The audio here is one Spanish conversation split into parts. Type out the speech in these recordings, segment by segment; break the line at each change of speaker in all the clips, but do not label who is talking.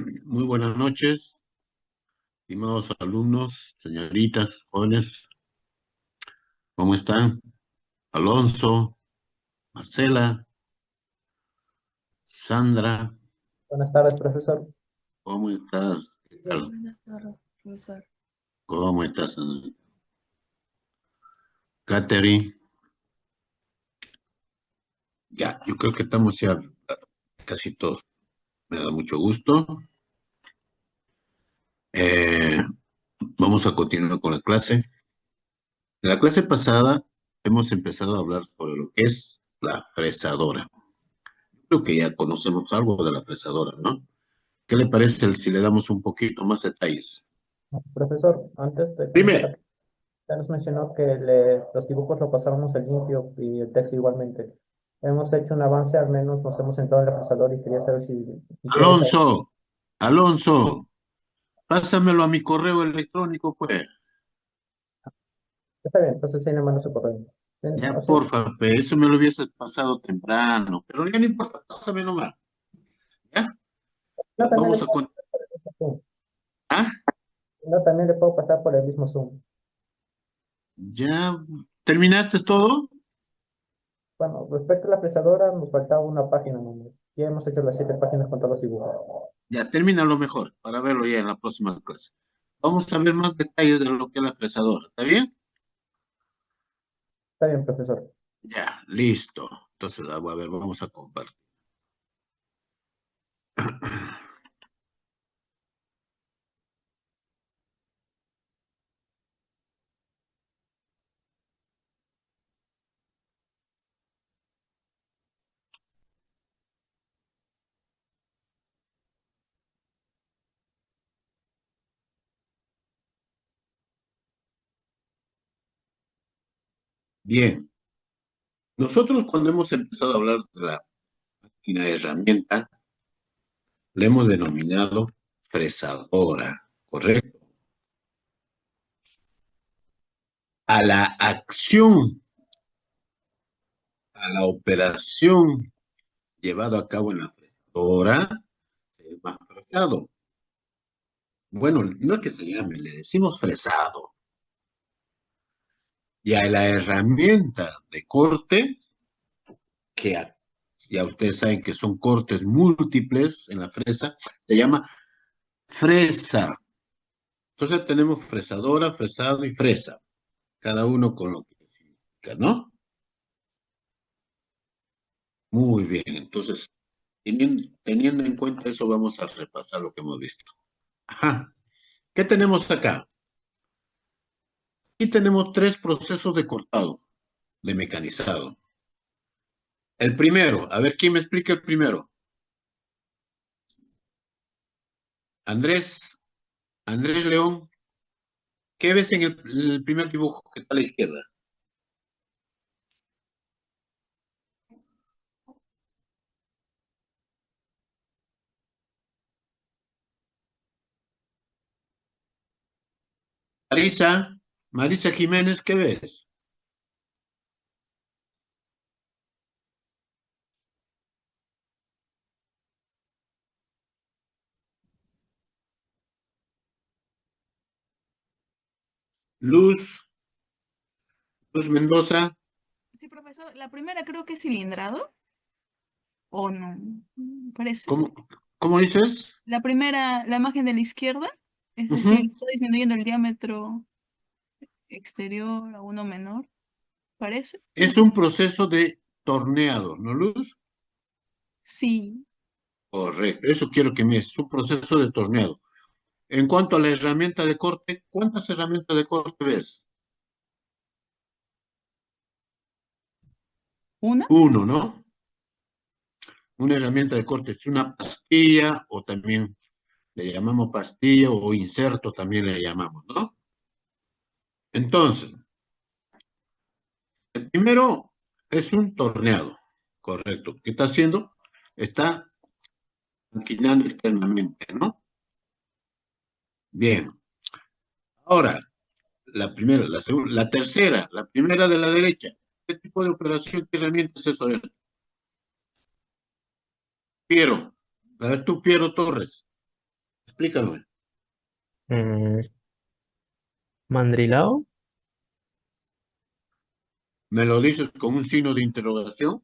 Muy buenas noches, estimados alumnos, señoritas, jóvenes, ¿cómo están? Alonso, Marcela, Sandra,
Buenas tardes, profesor.
¿cómo estás? ¿Qué tal?
Buenas tardes, profesor.
¿Cómo estás, Sandra? Catherine, ya, yo creo que estamos ya casi todos. Me da mucho gusto. Eh, Vamos a continuar con la clase. En la clase pasada hemos empezado a hablar sobre lo que es la fresadora. Creo que ya conocemos algo de la fresadora, ¿no? ¿Qué le parece si le damos un poquito más detalles?
Profesor, antes de
Dime.
comenzar, ya nos mencionó que los dibujos lo pasábamos en limpio y el texto igualmente. Hemos hecho un avance, al menos nos hemos sentado en el procesador y quería saber si quiere saber.
Alonso, pásamelo a mi correo electrónico, pues.
Está bien, entonces sí le mando su correo.
Ya,
O sea,
porfa, pues, eso me lo hubiese pasado temprano, pero ya no importa, pásame nomás. ¿Ya?
no, también le
Vamos a
puedo
con...
pasar por el mismo Zoom.
Ah,
No, también le puedo pasar por el mismo Zoom.
ya. ¿Terminaste todo?
Bueno, respecto a la fresadora, nos faltaba una página nomás. Ya hemos hecho las 7 páginas con todos los dibujos.
Ya, termina lo mejor, para verlo ya en la próxima clase. Vamos a ver más detalles de lo que es la fresadora, ¿está bien?
Está bien, profesor.
Ya, listo. Entonces, a ver, vamos a compartir. Bien, nosotros cuando hemos empezado a hablar de la máquina de herramienta, le hemos denominado fresadora, ¿correcto? A la acción, a la operación llevada a cabo en la fresadora, se llama fresado. Bueno, no es que se llame, le decimos fresado. Y a la herramienta de corte, que ya ustedes saben que son cortes múltiples en la fresa, se llama fresa. Entonces tenemos fresadora, fresado y fresa, cada uno con lo que significa, ¿no? Muy bien, entonces, teniendo en cuenta eso, vamos a repasar lo que hemos visto. Ajá, ¿qué tenemos acá? Aquí tenemos tres procesos de cortado, de mecanizado. El primero, a ver quién me explica el primero. Andrés, Andrés León, ¿qué ves en el primer dibujo que está a la izquierda? Marisa, Marisa Jiménez, ¿qué ves? Luz, Luz Mendoza,
Sí, profesor, la primera creo que es cilindrado, ¿o no? Parece.
¿cómo, cómo dices?
La primera, la imagen de la izquierda, es decir,
Ujú.
está disminuyendo el diámetro exterior a uno menor, parece. No
Es
sé.
un proceso de torneado, ¿no, Luz?
Sí,
Correcto, eso quiero que me es un proceso de torneado. En cuanto a la herramienta de corte, ¿cuántas herramientas de corte ves?
una.
Uno, ¿no? Una herramienta de corte es una pastilla o también le llamamos pastilla o inserto también le llamamos, ¿no? Entonces, el primero es un torneado, correcto. ¿Qué está haciendo? Está maquinando externamente, ¿no? Bien. Ahora, la primera, la segunda, la tercera, la primera de la derecha. ¿Qué tipo de operación, qué herramienta es eso? Piero. A ver tú, Piero Torres. Explícame.
Mm, ¿Mandrilao?
¿Me lo dices con un signo de interrogación?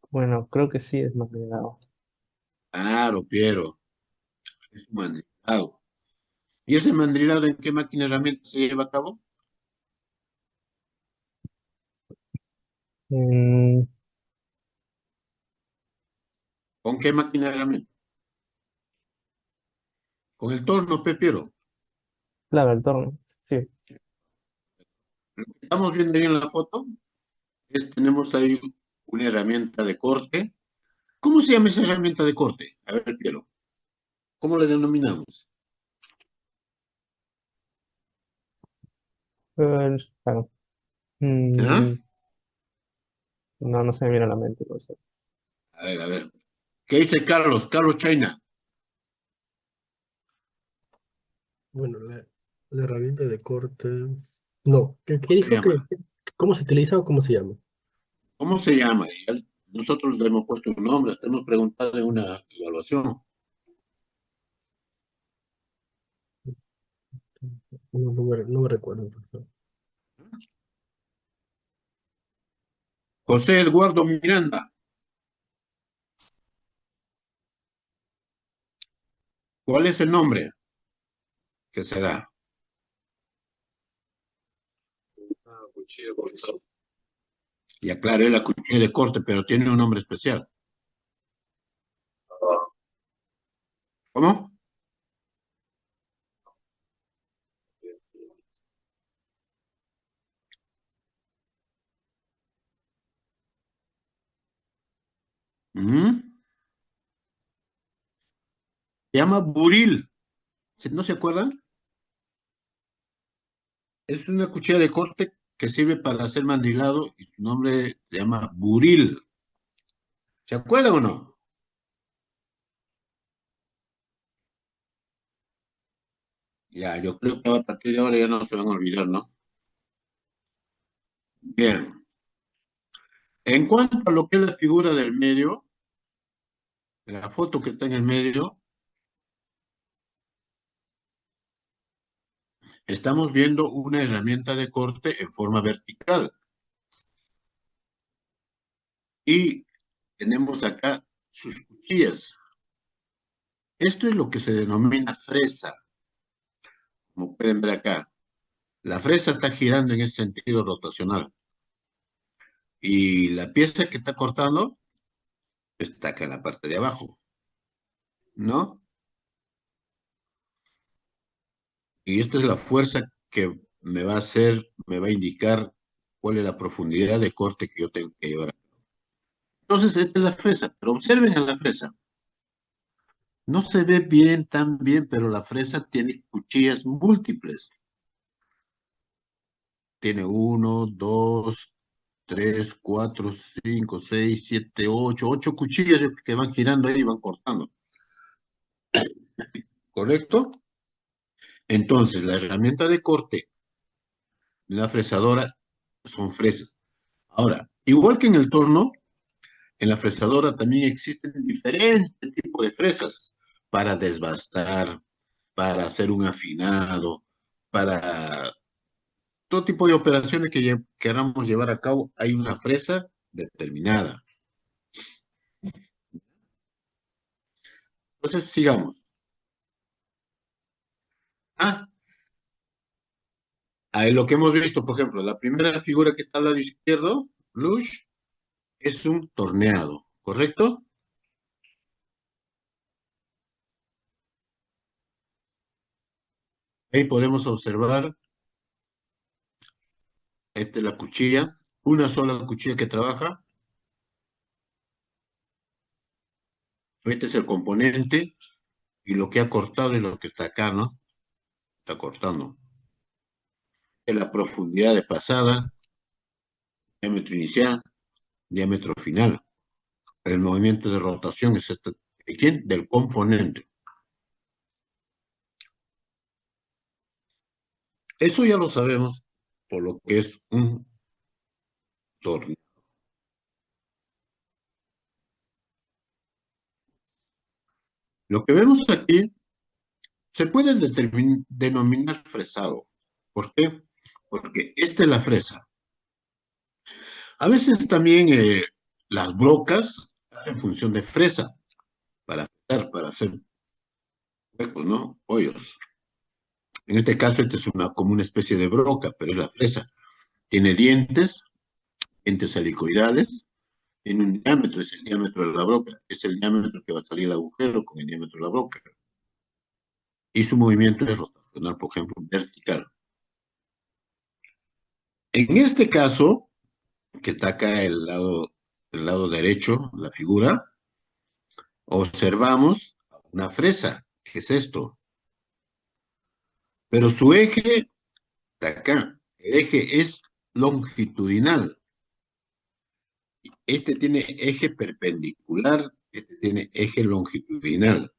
Bueno, creo que sí es mandrilao.
Claro, Piero, es un mandrilado. ¿Y ese mandrilado en qué máquina herramienta se lleva a cabo?
Mm,
¿Con qué máquina herramienta? Con el torno, Piero.
claro, el torno. Sí.
Estamos viendo ahí en la foto, tenemos ahí una herramienta de corte. ¿Cómo se llama esa herramienta de corte? A ver, Piero, ¿cómo la denominamos?
Claro.
¿Ah?
Mm, no, no se me viene a la mente. No sé.
A ver, a ver. ¿Qué dice Carlos? Carlos China.
Bueno, la herramienta de corte. No, ¿qué
¿Cómo se
dijo
llama?
cómo se utiliza o cómo se llama?
¿Cómo se llama? Nosotros le hemos puesto un nombre, hasta hemos preguntado en una evaluación.
No me recuerdo, profesor.
José Eduardo Miranda. ¿Cuál es el nombre que se da?
Cuchillo, profesor.
Y aclaré la cuchilla de corte, pero tiene un nombre especial. ¿Cómo? Ujú. Se llama buril. ¿No se acuerdan? Es una cuchilla de corte que sirve para hacer mandrilado y su nombre se llama buril. ¿Se acuerdan o no? Ya, yo creo que a partir de ahora ya no se van a olvidar, ¿no? Bien. En cuanto a lo que es la figura del medio, la foto que está en el medio, estamos viendo una herramienta de corte en forma vertical. Y tenemos acá sus cuchillas. Esto es lo que se denomina fresa, como pueden ver acá. La fresa está girando en ese sentido rotacional. Y la pieza que está cortando está acá en la parte de abajo, ¿no? Y esta es la fuerza que me va a hacer, me va a indicar cuál es la profundidad de corte que yo tengo que llevar. Entonces, esta es la fresa, pero observen a la fresa. No se ve bien, tan bien, pero la fresa tiene cuchillas múltiples. Tiene uno, dos, tres, cuatro, cinco, seis, siete, ocho cuchillas que van girando ahí y van cortando. ¿Correcto? Entonces, la herramienta de corte de la fresadora son fresas. Ahora, igual que en el torno, en la fresadora también existen diferentes tipos de fresas para desbastar, para hacer un afinado, para todo tipo de operaciones que queramos llevar a cabo. Hay una fresa determinada. Entonces, sigamos. Ah, ahí lo que hemos visto, por ejemplo, la primera figura que está al lado izquierdo, Lush, es un torneado, ¿correcto? Ahí podemos observar, esta es la cuchilla, una sola cuchilla que trabaja. Este es el componente y lo que ha cortado es lo que está acá, ¿no? Está cortando. Es la profundidad de pasada, diámetro inicial, diámetro final. El movimiento de rotación es este, ¿de quién? Del componente. Eso ya lo sabemos por lo que es un tornillo. Lo que vemos aquí se puede denominar fresado. ¿Por qué? Porque esta es la fresa. A veces también las brocas hacen función de fresa para fresar, para hacer huecos, ¿no? Hoyos. En este caso, esta es como una especie de broca, pero es la fresa. Tiene dientes helicoidales, tiene un diámetro, es el diámetro de la broca, es el diámetro que va a salir el agujero con el diámetro de la broca. Y su movimiento es rotacional, por ejemplo, vertical. En este caso, que está acá el lado derecho, la figura, observamos una fresa. ¿Qué es esto? Pero su eje está acá. El eje es longitudinal. Este tiene eje perpendicular, este tiene eje longitudinal,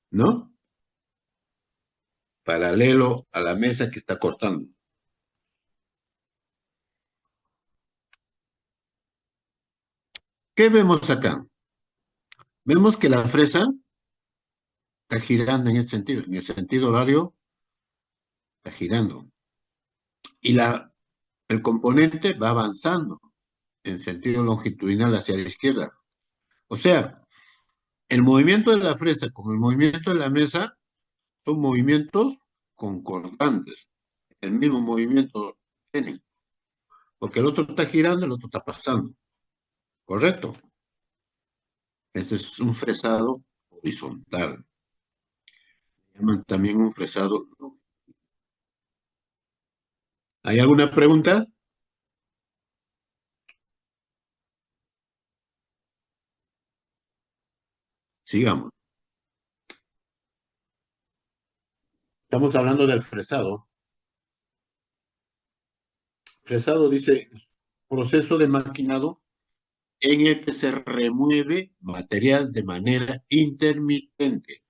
¿no? Paralelo a la mesa que está cortando. ¿Qué vemos acá? Vemos que la fresa está girando en el sentido horario está girando. Y el componente va avanzando en sentido longitudinal hacia la izquierda. O sea, el movimiento de la fresa con el movimiento de la mesa son movimientos concordantes. El mismo movimiento tienen. Porque el otro está girando, el otro está pasando. ¿Correcto? Ese es un fresado horizontal. Llaman también un fresado. ¿Hay alguna pregunta? Sigamos. Estamos hablando del fresado. Fresado dice proceso de maquinado en el que se remueve material de manera intermitente.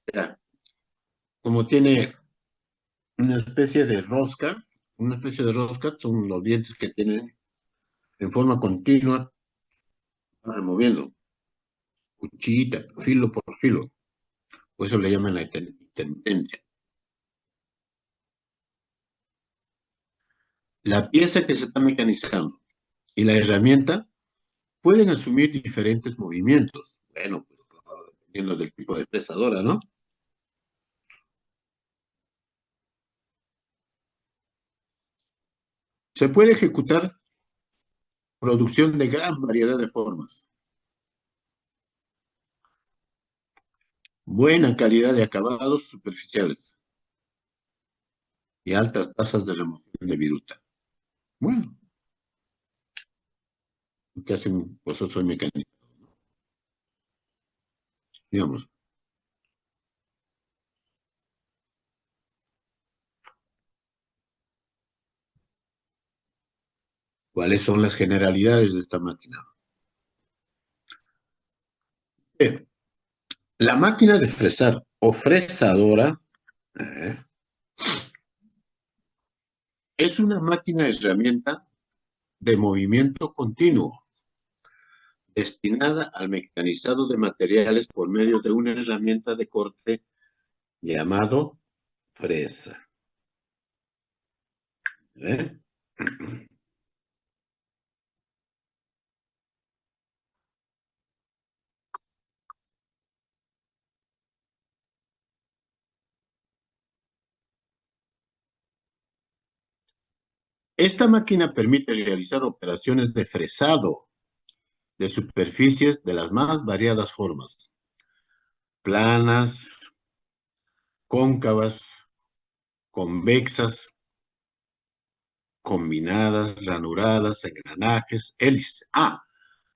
O sea, como tiene una especie de rosca, son los dientes que tienen en forma continua, van removiendo, cuchillita, filo por filo. Por eso le llaman la intermitencia. La pieza que se está mecanizando y la herramienta pueden asumir diferentes movimientos. Bueno, pues claro, dependiendo del tipo de fresadora, ¿no? Se puede ejecutar producción de gran variedad de formas, buena calidad de acabados superficiales y altas tasas de remoción de viruta. Bueno, que hacen, pues yo soy mecánico, digamos. ¿Cuáles son las generalidades de esta máquina? Bien, la máquina de fresar o fresadora eh, es una máquina herramienta de movimiento continuo destinada al mecanizado de materiales por medio de una herramienta de corte llamado fresa. ¿Eh? Esta máquina permite realizar operaciones de fresado de superficies de las más variadas formas, planas, cóncavas, convexas, combinadas, ranuradas, engranajes, hélices. Ah,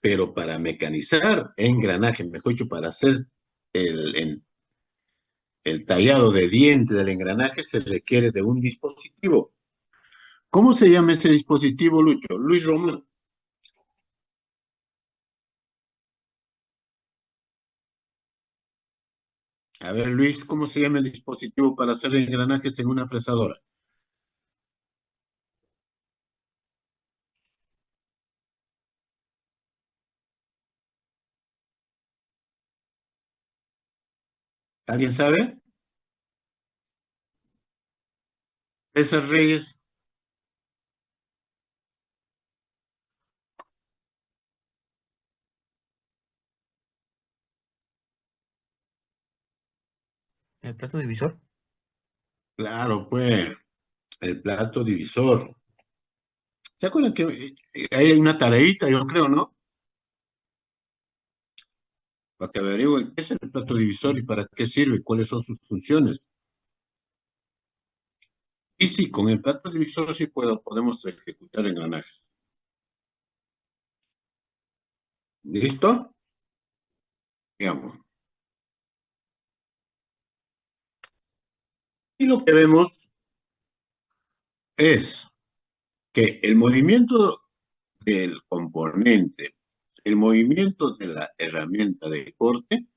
pero para mecanizar engranaje, mejor dicho, para hacer el tallado de diente del engranaje se requiere de un dispositivo. ¿Cómo se llama ese dispositivo, Lucho? Luis Román. A ver, Luis, ¿cómo se llama el dispositivo para hacer engranajes en una fresadora? ¿Alguien sabe? César Reyes.
¿El plato divisor?
Claro, pues, el plato divisor. ¿Se acuerdan que hay una tareita, yo creo, ¿no? Para que averigüen qué es el plato divisor y para qué sirve, cuáles son sus funciones. Y sí, con el plato divisor sí podemos ejecutar engranajes. ¿Listo? Digamos. Y lo que vemos es que el movimiento del componente, el movimiento de la herramienta de corte,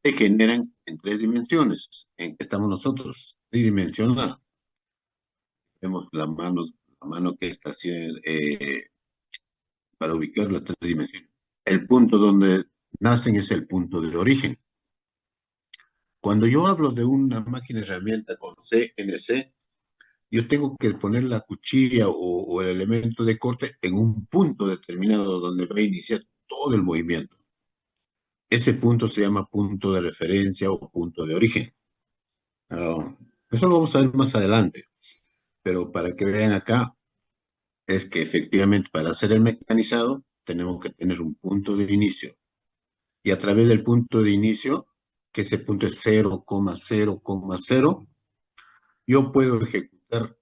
se generan en tres dimensiones. ¿En qué estamos nosotros? Tridimensional. Vemos la mano que está haciendo para ubicar las tres dimensiones. El punto donde nacen es el punto de origen. Cuando yo hablo de una máquina herramienta con CNC, yo tengo que poner la cuchilla o el elemento de corte en un punto determinado donde va a iniciar todo el movimiento. Ese punto se llama punto de referencia o punto de origen. Pero eso lo vamos a ver más adelante, pero para que vean acá, es que efectivamente para hacer el mecanizado tenemos que tener un punto de inicio. Y a través del punto de inicio, que ese punto es 0,0,0, yo puedo ejecutar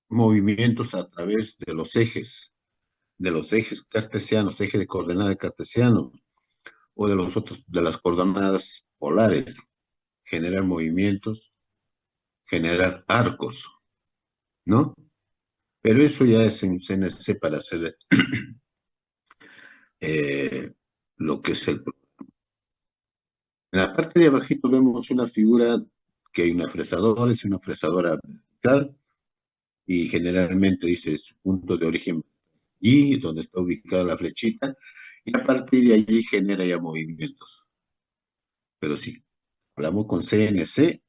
movimientos a través de los ejes cartesianos, eje de coordenadas cartesianos, o de los otros, de las coordenadas polares, generar movimientos, generar arcos, ¿no? Pero eso ya es en CNC para hacer lo que es el... En la parte de abajito vemos una figura que hay una fresadora, es una fresadora vertical, y generalmente dice su punto de origen y donde está ubicada la flechita, y a partir de allí genera ya movimientos. Pero si hablamos con CNC,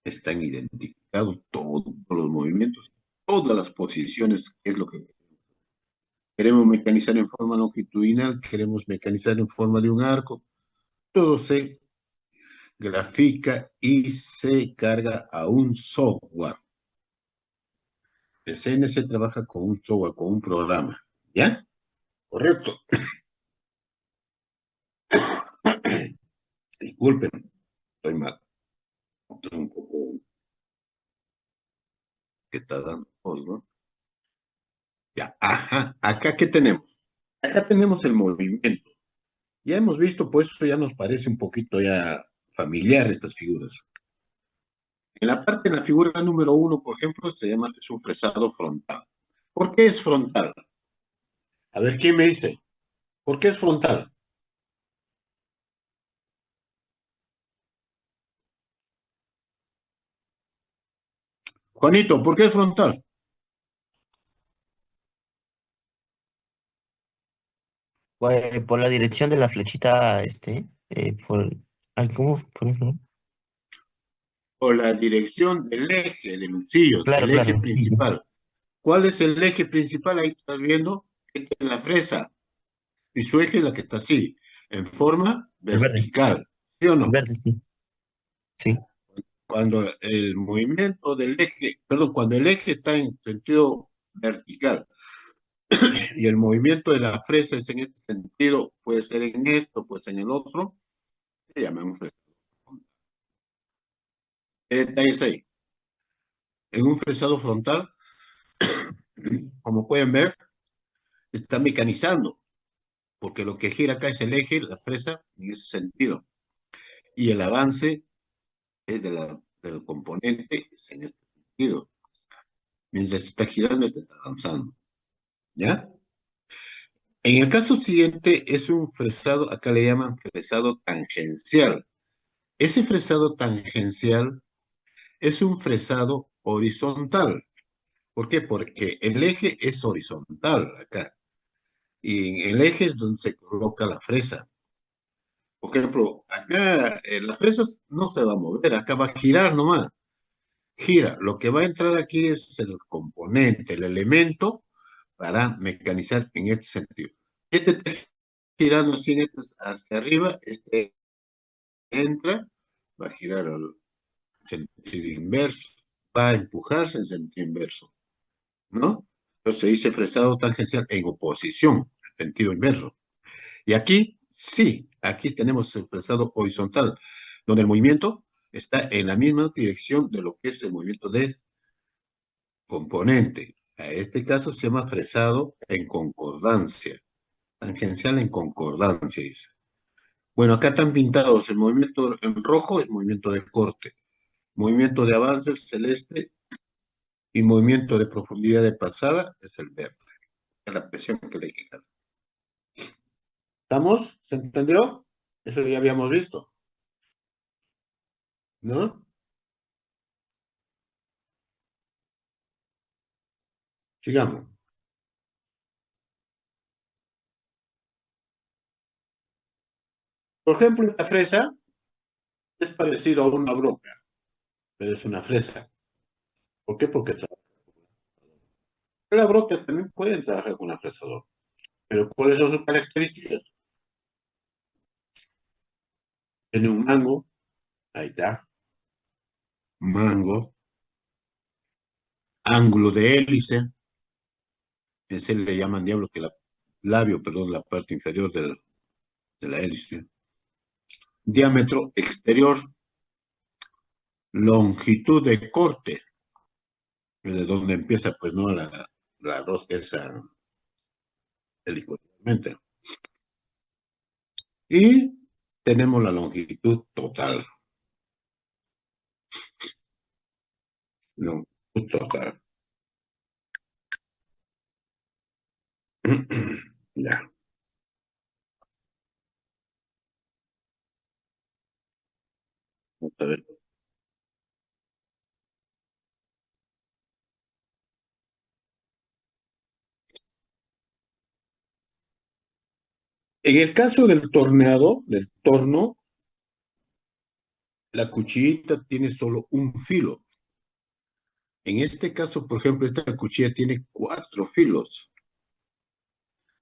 están identificados todos los movimientos, todas las posiciones, que es lo que queremos mecanizar en forma longitudinal, queremos mecanizar en forma de un arco, todo se grafica y se carga a un software. El CNC trabaja con un software, con un programa, ¿ya? Correcto. Disculpen, estoy mal. Estoy un poco que está dando ¿no? Ya, ajá. ¿Acá qué tenemos? Acá tenemos el movimiento. Ya hemos visto, pues eso ya nos parece un poquito ya familiar estas figuras. En la figura número 1, por ejemplo, es un fresado frontal. ¿Por qué es frontal? A ver, ¿quién me dice? ¿Por qué es frontal? Juanito, ¿por qué es frontal?
Por la dirección de la flechita, ay, ¿cómo? Por ejemplo.
Por la dirección del eje, del lucillo,
Claro,
el eje
claro, sí, sí.
principal. ¿Cuál es el eje principal? Ahí estás viendo, esta es la fresa, y su eje es la que está así, en forma
El verde,
vertical, ¿sí o
el
no?
verde, sí. Sí,
Cuando el movimiento del eje, perdón, cuando el eje está en sentido vertical y el movimiento de la fresa es en este sentido, puede ser en esto, pues en el otro, le llamamos fresa. Detalle 6. En un fresado frontal, como pueden ver, está mecanizando, porque lo que gira acá es el eje, la fresa, en ese sentido. Y el avance es del componente en este sentido. Mientras está girando, está avanzando. ¿Ya? En el caso siguiente es un fresado, acá le llaman fresado tangencial. Ese fresado tangencial es un fresado horizontal. ¿Por qué? Porque el eje es horizontal acá. Y en el eje es donde se coloca la fresa. Por ejemplo, acá las fresas no se va a mover, acá va a girar nomás. Gira. Lo que va a entrar aquí es el componente, el elemento para mecanizar en este sentido. Este está girando así hacia arriba, este entra, va a girar al sentido inverso, va a empujarse en sentido inverso, ¿no? Entonces se dice fresado tangencial en oposición, sentido inverso. Y aquí, sí, aquí tenemos el fresado horizontal, donde el movimiento está en la misma dirección de lo que es el movimiento del componente. A este caso se llama fresado en concordancia, tangencial en concordancia, dice. Bueno, acá están pintados el movimiento en rojo, es movimiento de corte, movimiento de avance es celeste y movimiento de profundidad de pasada es el verde. Es la presión que le queda. ¿Estamos? ¿Se entendió? Eso ya habíamos visto, ¿no? Sigamos. Por ejemplo, esta fresa es parecido a una broca, pero es una fresa. ¿Por qué? Porque la broca también puede trabajar con la fresadora. Pero ¿cuáles son sus características? Tiene un mango, ahí está, mango, ángulo de hélice, ese le llaman diablo que la labio, perdón, la parte inferior de la hélice. Diámetro exterior, longitud de corte, de donde empieza, pues, ¿no? La rosca esa helicoidalmente. Y tenemos la longitud total. Longitud total. Ya. Vamos a ver. En el caso del torneado, del torno, la cuchillita tiene solo un filo. En este caso, por ejemplo, esta cuchilla tiene 4 filos,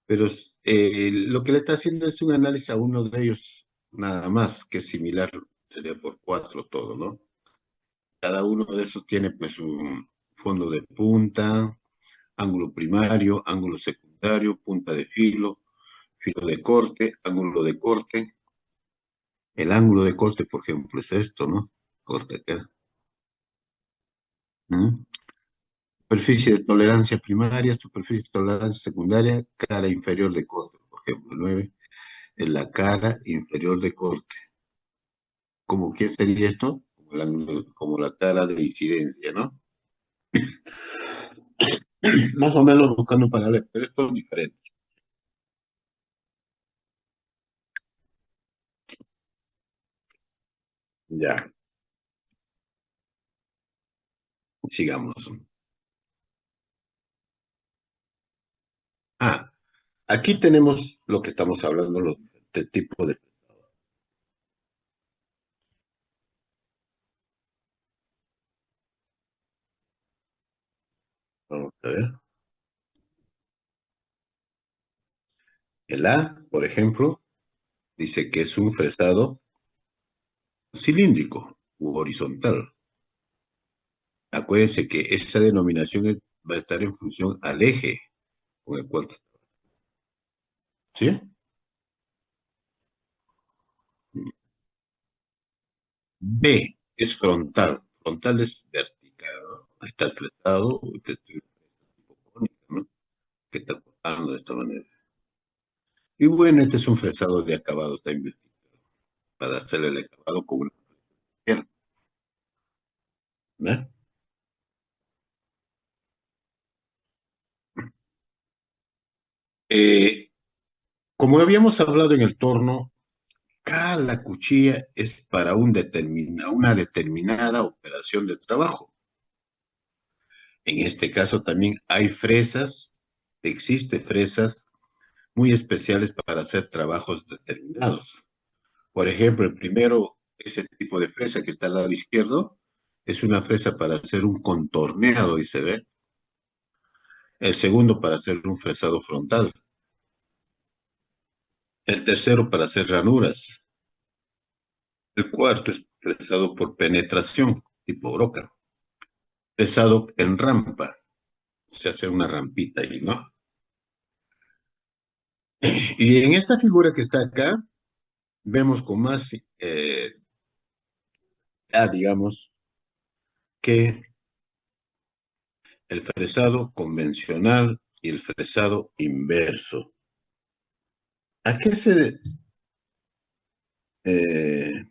pero lo que le está haciendo es un análisis a uno de ellos nada más, que es similar, sería por 4 todo, ¿no? Cada uno de esos tiene pues un fondo de punta, ángulo primario, ángulo secundario, punta de filo, filo de corte, ángulo de corte. El ángulo de corte, por ejemplo, es esto, ¿no? Corte acá. ¿Mm? Superficie de tolerancia primaria, superficie de tolerancia secundaria, cara inferior de corte, por ejemplo, 9 en la cara inferior de corte. ¿Cómo qué sería esto? Como la cara de incidencia, ¿no? Más o menos buscando un paralelo, pero esto es diferente. Ya, sigamos. Ah, aquí tenemos lo que estamos hablando, los de tipo de... Vamos a ver. El A, por ejemplo, dice que es un fresado cilíndrico u horizontal. Acuérdense que esa denominación va a estar en función al eje con el cual... ¿Sí? B es frontal. Frontal es vertical, ¿no? Ahí está el fletado, este es el tipo cónico, ¿no? Que está cortando de esta manera. Y bueno, este es un fresado de acabado, está invertido, para hacer el acabado con una tijera, ¿no? Eh, Como habíamos hablado en el torno, cada cuchilla es para una determinada operación de trabajo. En este caso también hay fresas, existe fresas muy especiales para hacer trabajos determinados. Por ejemplo, el primero, ese tipo de fresa que está al lado izquierdo, es una fresa para hacer un contorneado, dice, ¿ve? El segundo para hacer un fresado frontal. El tercero para hacer ranuras. El cuarto es fresado por penetración, tipo broca. Fresado en rampa. Se hace una rampita ahí, ¿no? Y en esta figura que está acá, vemos con más, ya digamos, que el fresado convencional y el fresado inverso. ¿A qué se... eh,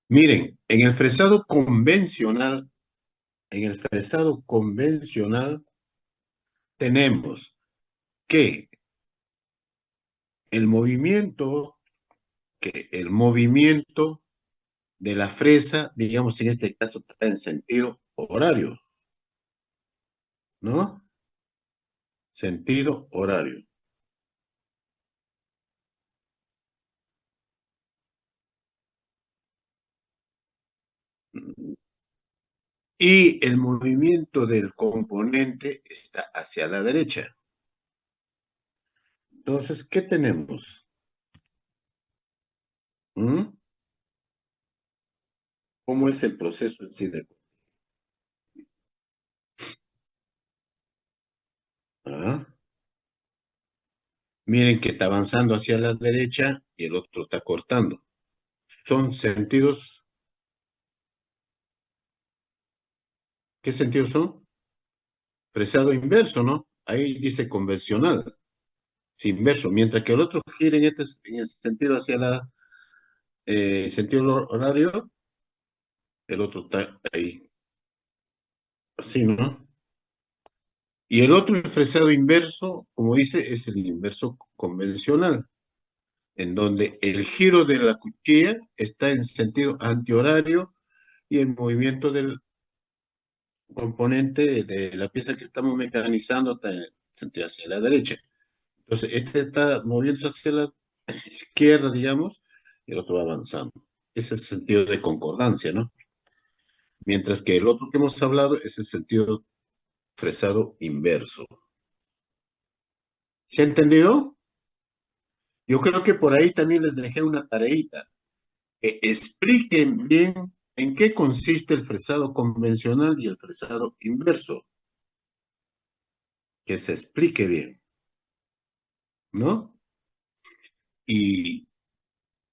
miren, en el fresado convencional tenemos que el movimiento, el movimiento de la fresa, digamos en este caso, está en sentido horario, ¿no? Sentido horario. Y el movimiento del componente está hacia la derecha. Entonces, ¿qué tenemos? ¿Mm? ¿Cómo es el proceso en sí de... ¿Ah? Miren que está avanzando hacia la derecha y el otro está cortando. Son sentidos, ¿qué sentidos son? Fresado inverso, ¿no? Ahí dice convencional, es inverso, mientras que el otro gira en el sentido hacia la sentido horario, el otro está ahí, así, ¿no? Y el otro, el fresado inverso, como dice, es el inverso convencional, en donde el giro de la cuchilla está en sentido antihorario y el movimiento del componente de la pieza que estamos mecanizando está en sentido hacia la derecha. Entonces, este está moviéndose hacia la izquierda, digamos, y el otro va avanzando. Ese es el sentido de concordancia, ¿no? Mientras que el otro que hemos hablado es el sentido fresado inverso. ¿Se ha entendido? Yo creo que por ahí también les dejé una tareita. Expliquen bien en qué consiste el fresado convencional y el fresado inverso. Que se explique bien, ¿no? Y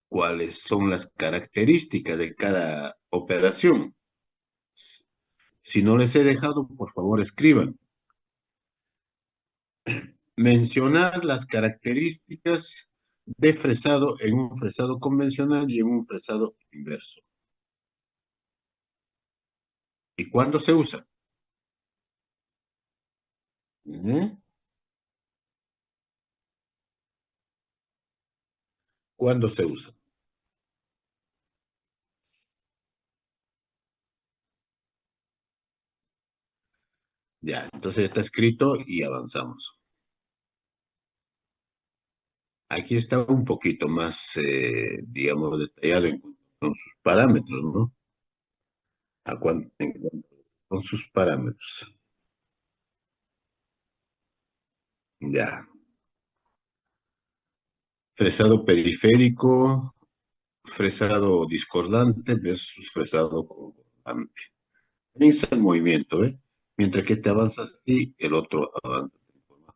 cuáles son las características de cada operación. Si no les he dejado, por favor escriban. Mencionar las características de fresado en un fresado convencional y en un fresado inverso. ¿Y cuándo se usa? Ujú. ¿Cuándo se usa? Ya, entonces está escrito y avanzamos. Aquí está un poquito más, digamos, detallado con sus parámetros, ¿no? Con sus parámetros. Ya. Fresado periférico, fresado discordante versus fresado concordante. Comienza el movimiento, ¿eh? Mientras que este avanza así, el otro avanza de forma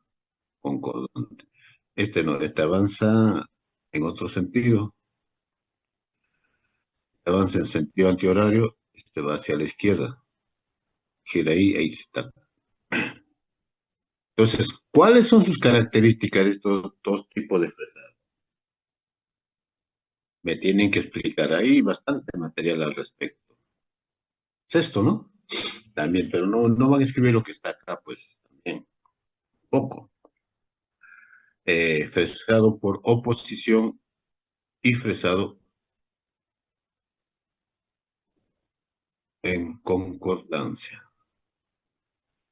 concordante. Este no, este avanza en otro sentido. Este avanza en sentido antihorario, este va hacia la izquierda. Gira ahí, ahí está. Entonces, ¿cuáles son sus características de estos dos tipos de fresado? Me tienen que explicar ahí bastante material al respecto. Es esto, ¿no? También, pero no van a escribir lo que está acá, pues también, poco. Fresado por oposición y fresado en concordancia.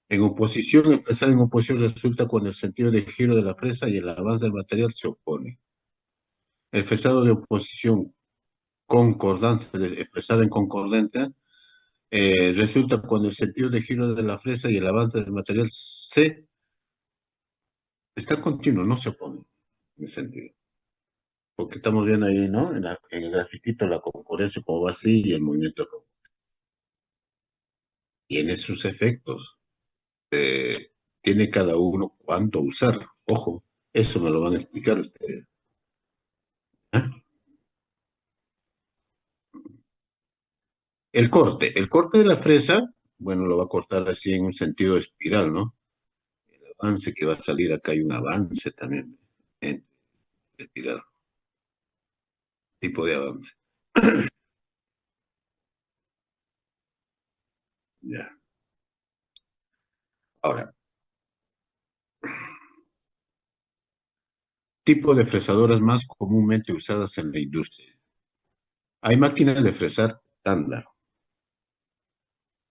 En oposición, expresada en oposición resulta cuando el sentido de giro de la fresa y el avance del material se oponen. El fresado de oposición concordante, expresado en concordante, resulta cuando el sentido de giro de la fresa y el avance del material está continuo, no se oponen en ese sentido. Porque estamos viendo ahí, ¿no? En el grafiquito la concurrencia como va así y el movimiento tiene sus efectos. Tiene cada uno cuánto usar. Ojo, eso me lo van a explicar ustedes. ¿Ah? El corte de la fresa, bueno, lo va a cortar así en un sentido espiral, ¿no? El avance que va a salir acá hay un avance también en espiral, tipo de avance. Ya. Ahora, tipo de fresadoras más comúnmente usadas en la industria. Hay máquinas de fresar estándar,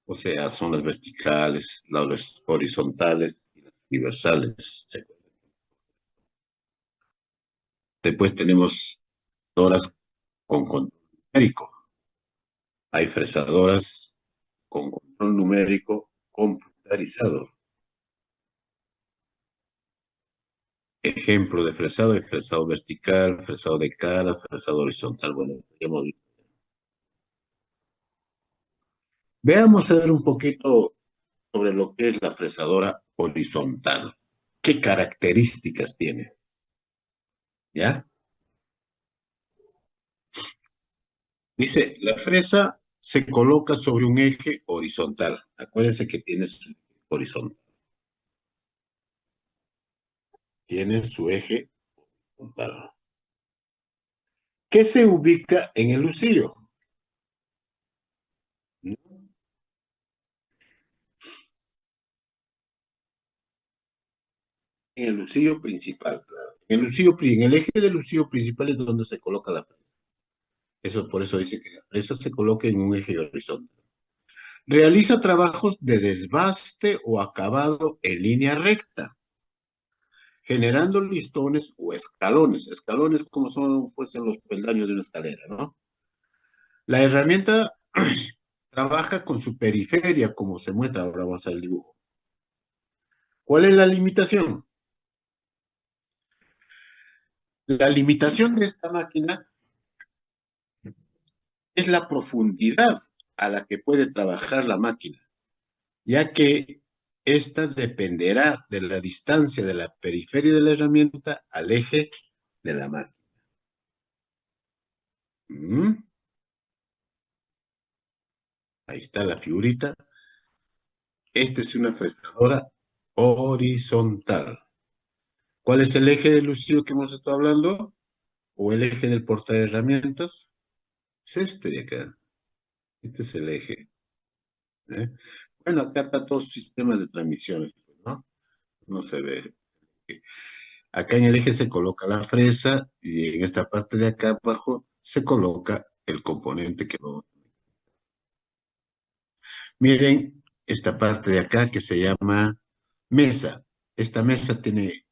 o sea, son las verticales, las horizontales y las universales. Después tenemos fresadoras con control numérico. Hay fresadoras con control numérico computarizado. Ejemplo de fresado, hay fresado vertical, fresado de cara, fresado horizontal. Bueno, ya hemos visto. Veamos a ver un poquito sobre lo que es la fresadora horizontal. ¿Qué características tiene? ¿Ya? Dice, la fresa se coloca sobre un eje horizontal. Acuérdense que tiene su horizontal. Tiene su eje horizontal. ¿Qué se ubica en el lucillo? En el lucillo principal, claro. En el eje del lucillo principal es donde se coloca la fresa. Eso por eso dice que la fresa se coloca en un eje horizontal. Realiza trabajos de desbaste o acabado en línea recta, generando listones o escalones. Escalones como son pues en los peldaños de una escalera, ¿no? La herramienta trabaja con su periferia, como se muestra ahora, vamos al dibujo. ¿Cuál es la limitación? La limitación de esta máquina es la profundidad a la que puede trabajar la máquina, ya que esta dependerá de la distancia de la periferia de la herramienta al eje de la máquina. Ahí está la figurita. Esta es una fresadora horizontal. ¿Cuál es el eje del lucido que hemos estado hablando? ¿O el eje del portaherramientas? Es este de acá. Este es el eje. ¿Eh? Bueno, acá está todo su sistema de transmisiones, ¿no? No se ve. Acá en el eje se coloca la fresa y en esta parte de acá abajo se coloca el componente que vamos. Miren esta parte de acá que se llama mesa. Esta mesa tiene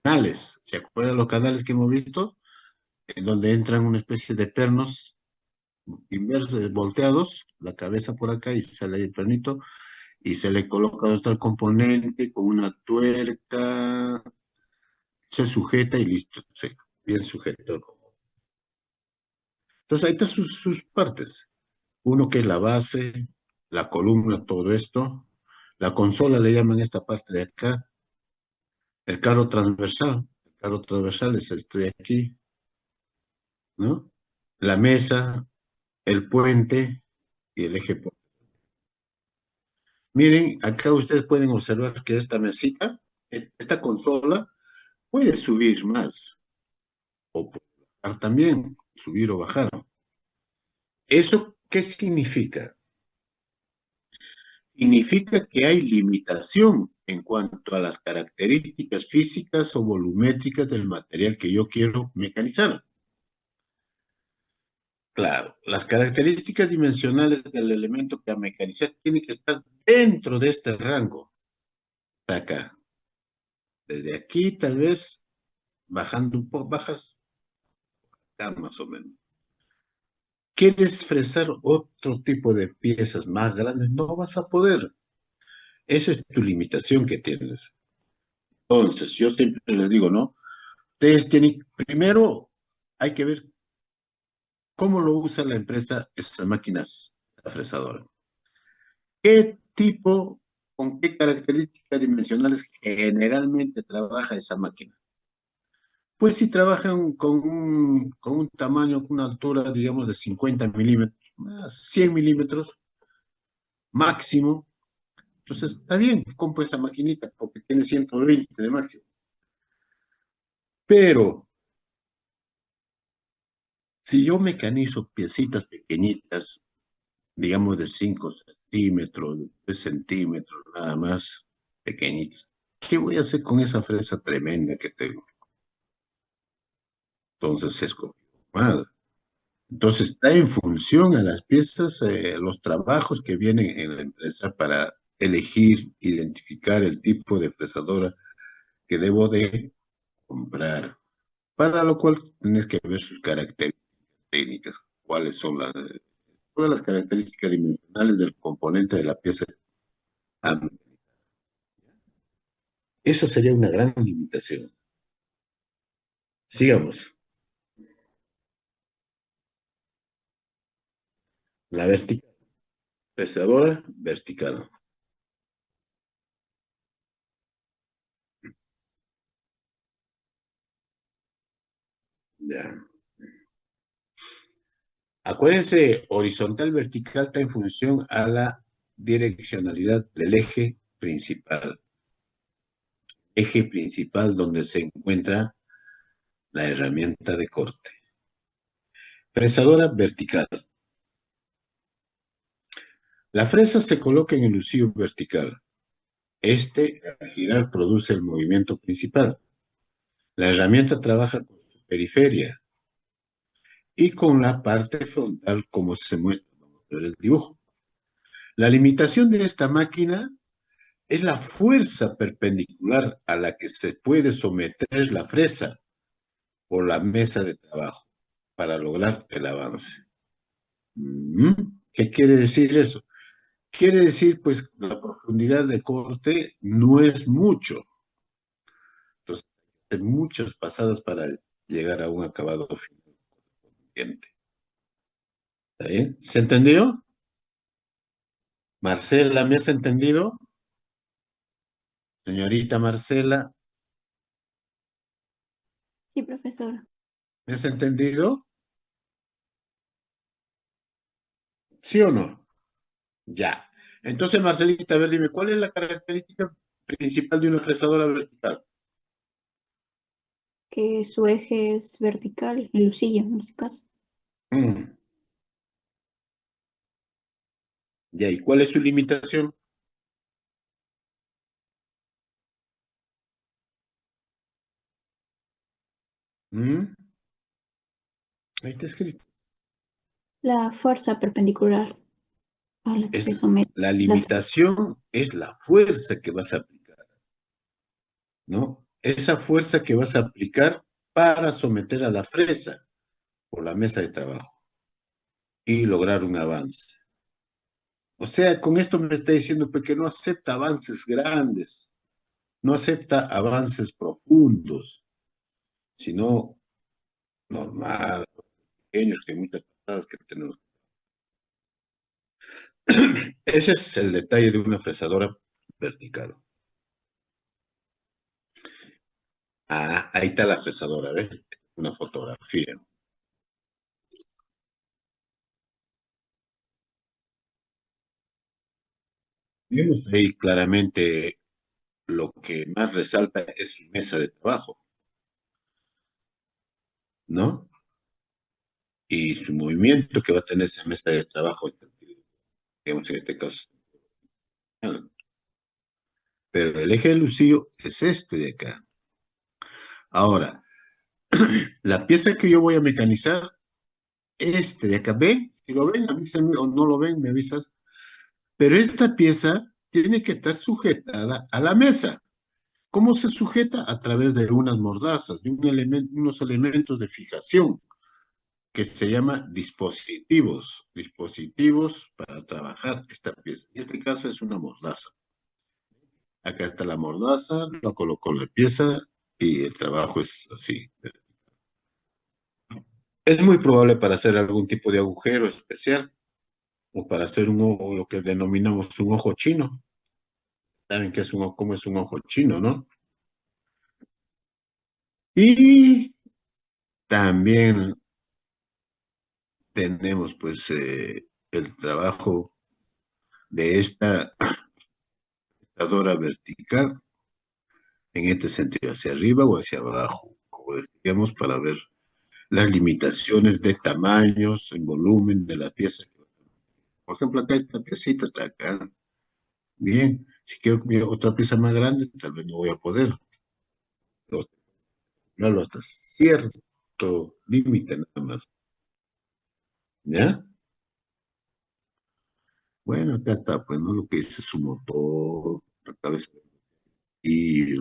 canales. ¿Se acuerdan los canales que hemos visto? En donde entran una especie de pernos inversos, volteados, la cabeza por acá y sale ahí el pernito y se le coloca donde está el componente con una tuerca, se sujeta y listo, bien sujeto. Entonces ahí están sus partes. Uno que es la base, la columna, todo esto. La consola le llaman esta parte de acá. El carro transversal. El carro transversal es este de aquí, ¿no? La mesa, el puente y el eje. Miren, acá ustedes pueden observar que esta mesita, esta consola, puede subir más o puede bajar también, subir o bajar. ¿Eso qué significa? Significa que hay limitación en cuanto a las características físicas o volumétricas del material que yo quiero mecanizar. Claro, las características dimensionales del elemento que a mecanizar tienen que estar dentro de este rango. Está acá. Desde aquí, tal vez, bajando un poco, bajas, acá más o menos. ¿Quieres fresar otro tipo de piezas más grandes? No vas a poder. Esa es tu limitación que tienes. Entonces, yo siempre les digo, ¿no? Ustedes tienen, primero, hay que ver cómo lo usa la empresa esas máquinas fresadoras. ¿Qué tipo, con qué características dimensionales generalmente trabaja esa máquina? Pues si trabajan con un tamaño, con una altura, digamos, de 50 milímetros, 100 milímetros máximo, entonces está bien, compro esa maquinita porque tiene 120 de máximo. Pero si yo mecanizo piecitas pequeñitas, digamos de 5 centímetros, de 3 centímetros, nada más pequeñitos, ¿qué voy a hacer con esa fresa tremenda que tengo? Entonces es complicado. Entonces está en función a las piezas, los trabajos que vienen en la empresa para elegir, identificar el tipo de fresadora que debo de comprar, para lo cual tienes que ver sus características técnicas, cuáles son todas las características dimensionales del componente de la pieza. Eso sería una gran limitación. Sigamos. La vertical, fresadora vertical. Ya. Acuérdense, horizontal vertical está en función a la direccionalidad del eje principal donde se encuentra la herramienta de corte. Fresadora vertical. La fresa se coloca en el husillo vertical. Este, al girar, produce el movimiento principal. La herramienta trabaja con su periferia y con la parte frontal, como se muestra en el dibujo. La limitación de esta máquina es la fuerza perpendicular a la que se puede someter la fresa por la mesa de trabajo para lograr el avance. ¿Qué quiere decir eso? Quiere decir, pues, la profundidad de corte no es mucho. Entonces, hay muchas pasadas para llegar a un acabado final. ¿Está bien? ¿Se entendió? Marcela, ¿me has entendido? Señorita Marcela,
Sí, profesor.
¿me has entendido? ¿Sí o no? Ya. Entonces, Marcelita, a ver, dime, ¿cuál es la característica principal de una fresadora vertical?
Que su eje es vertical, el lucillo en este caso.
Mm, Ya, ¿y cuál es su limitación? Mm, Ahí está escrito.
La fuerza perpendicular a la que
Es,
se somete
la
la fresa.
limitación es la fuerza que vas a aplicar, ¿no? Esa fuerza que vas a aplicar para someter a la fresa por la mesa de trabajo y lograr un avance. O sea, con esto me está diciendo pues, que no acepta avances grandes, no acepta avances profundos, sino normal, pequeños, que hay muchas pasadas que tenemos. Ese es el detalle de una fresadora vertical. Ah, ahí está la fresadora, ¿ves? Una fotografía. Vemos ahí claramente lo que más resalta es su mesa de trabajo, ¿no? Y su movimiento que va a tener esa mesa de trabajo, digamos en este caso. Pero el eje de Lucillo es este de acá. Ahora, la pieza que yo voy a mecanizar este de acá, ¿ven? Si lo ven, avísenme, o no lo ven, me avisas. Pero esta pieza tiene que estar sujetada a la mesa. ¿Cómo se sujeta? A través de unas mordazas, de unos elementos de fijación que se llama dispositivos. Dispositivos para trabajar esta pieza. En este caso es una mordaza. Acá está la mordaza, lo coloco en la pieza y el trabajo es así. Es muy probable para hacer algún tipo de agujero especial o para hacer un ojo, lo que denominamos un ojo chino. Saben qué es cómo es un ojo chino, ¿no? Y también tenemos pues el trabajo de esta computadora vertical en este sentido, hacia arriba o hacia abajo, como decíamos, para ver las limitaciones de tamaños, en volumen de la pieza. Por ejemplo, acá esta piecita está acá. Bien, si quiero otra pieza más grande, tal vez no voy a poder. No, hasta cierto límite nada más. ¿Ya? Bueno, acá está, pues, ¿no? Lo que dice su motor, la cabeza y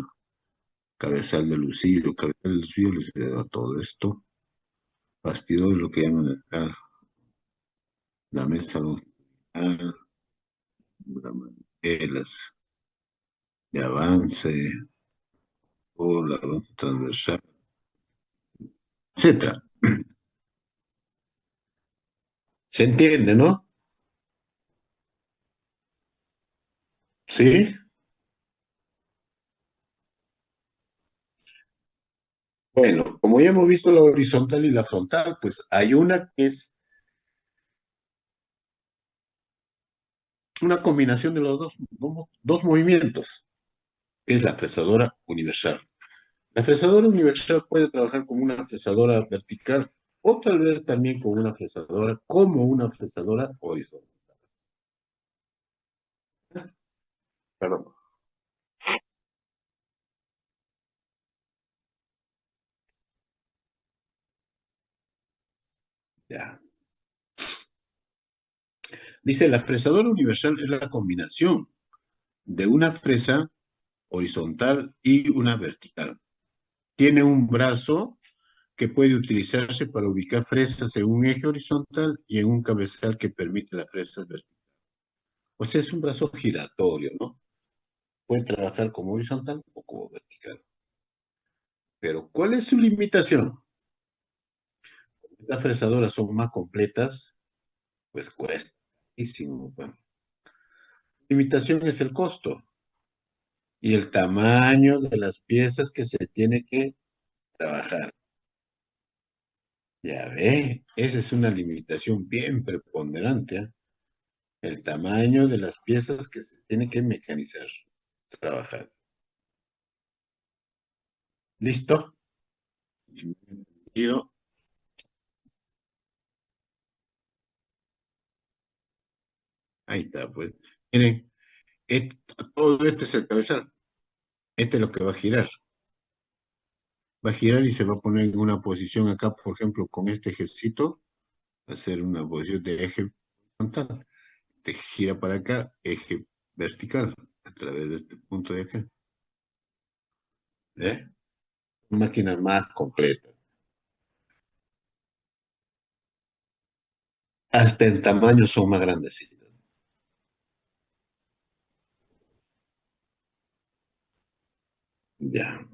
cabezal de lucido, cabezal de lucido, les da todo esto. Bastidor, lo que llaman acá, la mesa longitudinal, maneras de avance, o la avance transversal, etcétera. ¿Se entiende, no? Sí. Bueno, como ya hemos visto la horizontal y la frontal, pues hay una que es una combinación de los dos movimientos, que es la fresadora universal. La fresadora universal puede trabajar como una fresadora vertical o tal vez también como una fresadora horizontal. Perdón. Ya. Dice, la fresadora universal es la combinación de una fresa horizontal y una vertical. Tiene un brazo que puede utilizarse para ubicar fresas en un eje horizontal y en un cabezal que permite la fresa vertical. O sea, es un brazo giratorio, ¿no? Puede trabajar como horizontal o como vertical. Pero, ¿cuál es su limitación? Las fresadoras son más completas, pues cuesta muchísimo. Bueno, limitación es el costo y el tamaño de las piezas que se tiene que trabajar. Ya ve, esa es una limitación bien preponderante, ¿eh? El tamaño de las piezas que se tiene que mecanizar, trabajar. ¿Listo? Entendido. Ahí está, pues. Miren, et- todo este es el cabezal. Este es lo que va a girar. Va a girar y se va a poner en una posición acá, por ejemplo, con este ejecito, va a ser una posición de eje horizontal. Te gira para acá, eje vertical, a través de este punto de acá. ¿Eh? Máquina más completa. Hasta en tamaño son más grandecitas. Ya.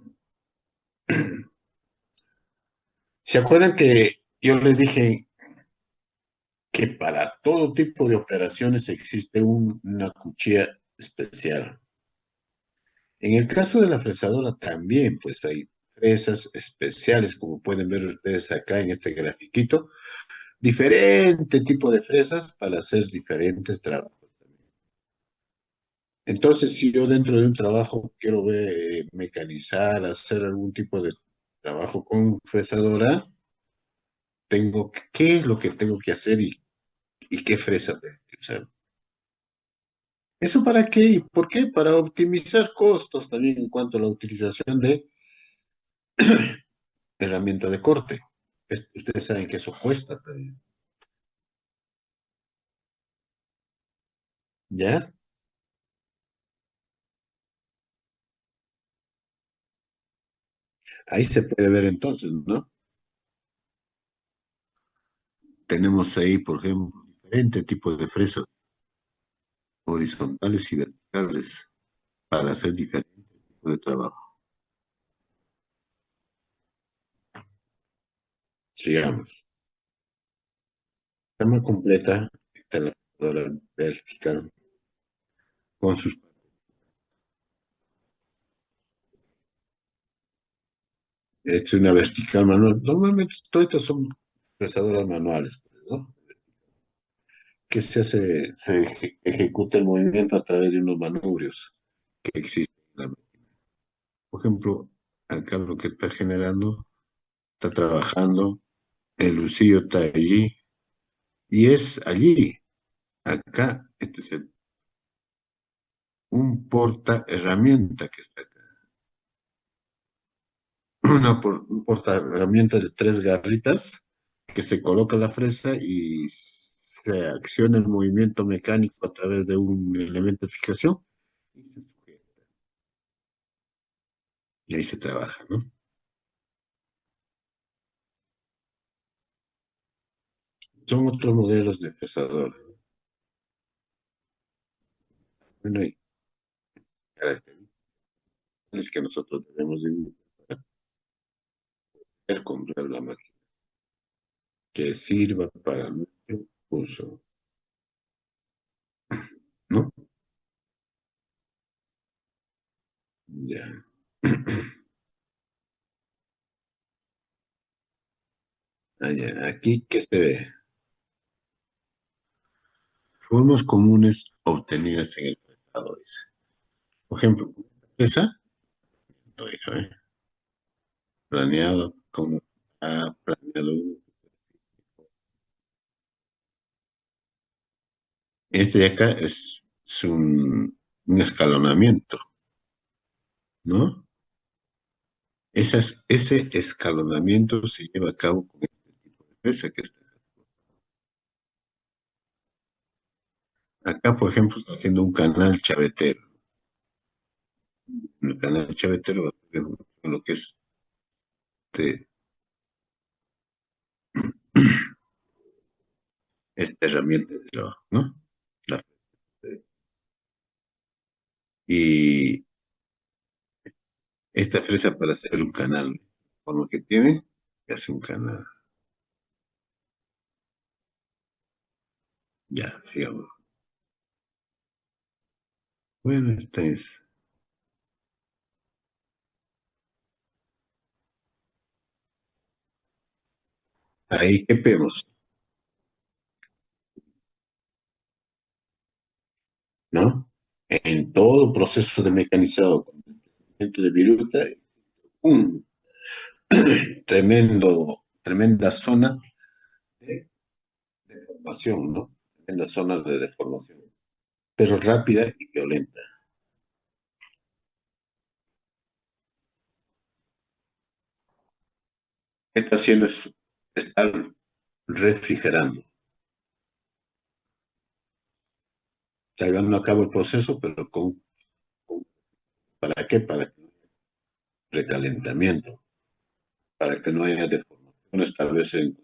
¿Se acuerdan que yo les dije que para todo tipo de operaciones existe una cuchilla especial? En el caso de la fresadora también, pues hay fresas especiales, como pueden ver ustedes acá en este grafiquito, diferente tipo de fresas para hacer diferentes trabajos. Entonces, si yo dentro de un trabajo quiero ver, mecanizar, hacer algún tipo de trabajo con fresadora, ¿qué es lo que tengo que hacer y qué fresa tengo que usar? ¿Eso para qué? ¿Y por qué? Para optimizar costos también en cuanto a la utilización de herramienta de corte. Ustedes saben que eso cuesta también. ¿Ya? Ahí se puede ver entonces, ¿no? Tenemos ahí, por ejemplo, diferentes tipos de fresas, horizontales y verticales, para hacer diferentes tipos de trabajo. Sigamos. Cama completa, está la computadora vertical con sus... Es una vertical manual. Normalmente todas estas son fresadoras manuales, ¿no? Que ejecuta el movimiento a través de unos manubrios que existen en la máquina. Por ejemplo, acá lo que está generando, está trabajando, el lucillo está allí, y es allí, acá, este es un porta herramienta que está acá. Un porta herramienta de 3 garritas que se coloca la fresa y se acciona el movimiento mecánico a través de un elemento de fijación y se sujeta. Y ahí se trabaja, ¿no? Son otros modelos de fresador. Bueno, hay características que nosotros debemos de poder comprar la máquina que sirva para nuestro uso, ¿no? Ya. Ah, ya. Aquí, ¿qué se ve? Formas comunes obtenidas en el fresador, dice. Por ejemplo, esa, déjame, planeado, como planeado. Este de acá es un escalonamiento, ¿no? Ese escalonamiento se lleva a cabo con este tipo de presa que está acá, por ejemplo, está haciendo un canal chavetero. El canal chavetero va a ser lo que es este, esta herramienta de trabajo, ¿no? La- y esta fresa para hacer un canal, por lo que tiene, hace un canal. Ya, sigamos. Bueno, esta es. Ahí, ¿qué vemos? ¿No? En todo proceso de mecanizado con movimiento de viruta, un tremenda zona de deformación, ¿no? Tremenda zona de deformación, pero rápida y violenta. ¿Qué está haciendo? Está refrigerando. Está llevando a cabo el proceso, pero ¿para qué? Para que no haya recalentamiento, para que no haya deformaciones, tal vez en...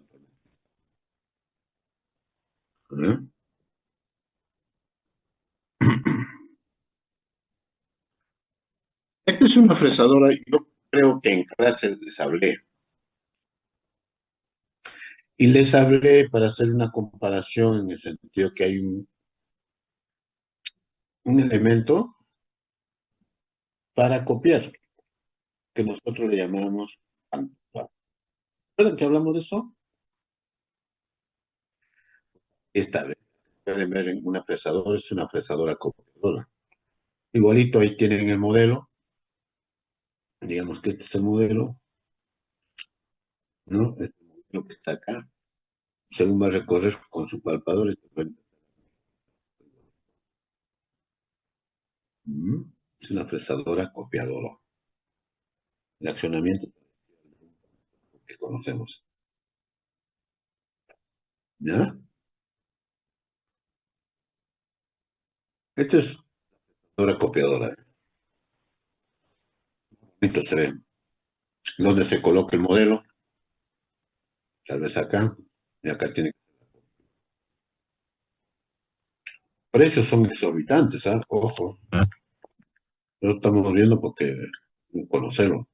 ¿eh? Esta es una fresadora, yo creo que en clase les hablé. Y les hablé para hacer una comparación en el sentido que hay un elemento para copiar, que nosotros le llamamos pantalla. ¿Recuerdan que hablamos de eso? Esta vez, pueden ver en una fresadora, es una fresadora copiadora. Igualito ahí tienen el modelo, digamos que este es el modelo, ¿no? Este modelo que está acá. Según va a recorrer con su palpador, es una fresadora copiadora. El accionamiento que conocemos. ¿Ya? Esta es una copiadora. Bonito se ve. Donde se coloca el modelo, tal vez acá, y acá tiene. Precios son exorbitantes, ¿ah? Ojo. Lo estamos viendo porque conocerlo.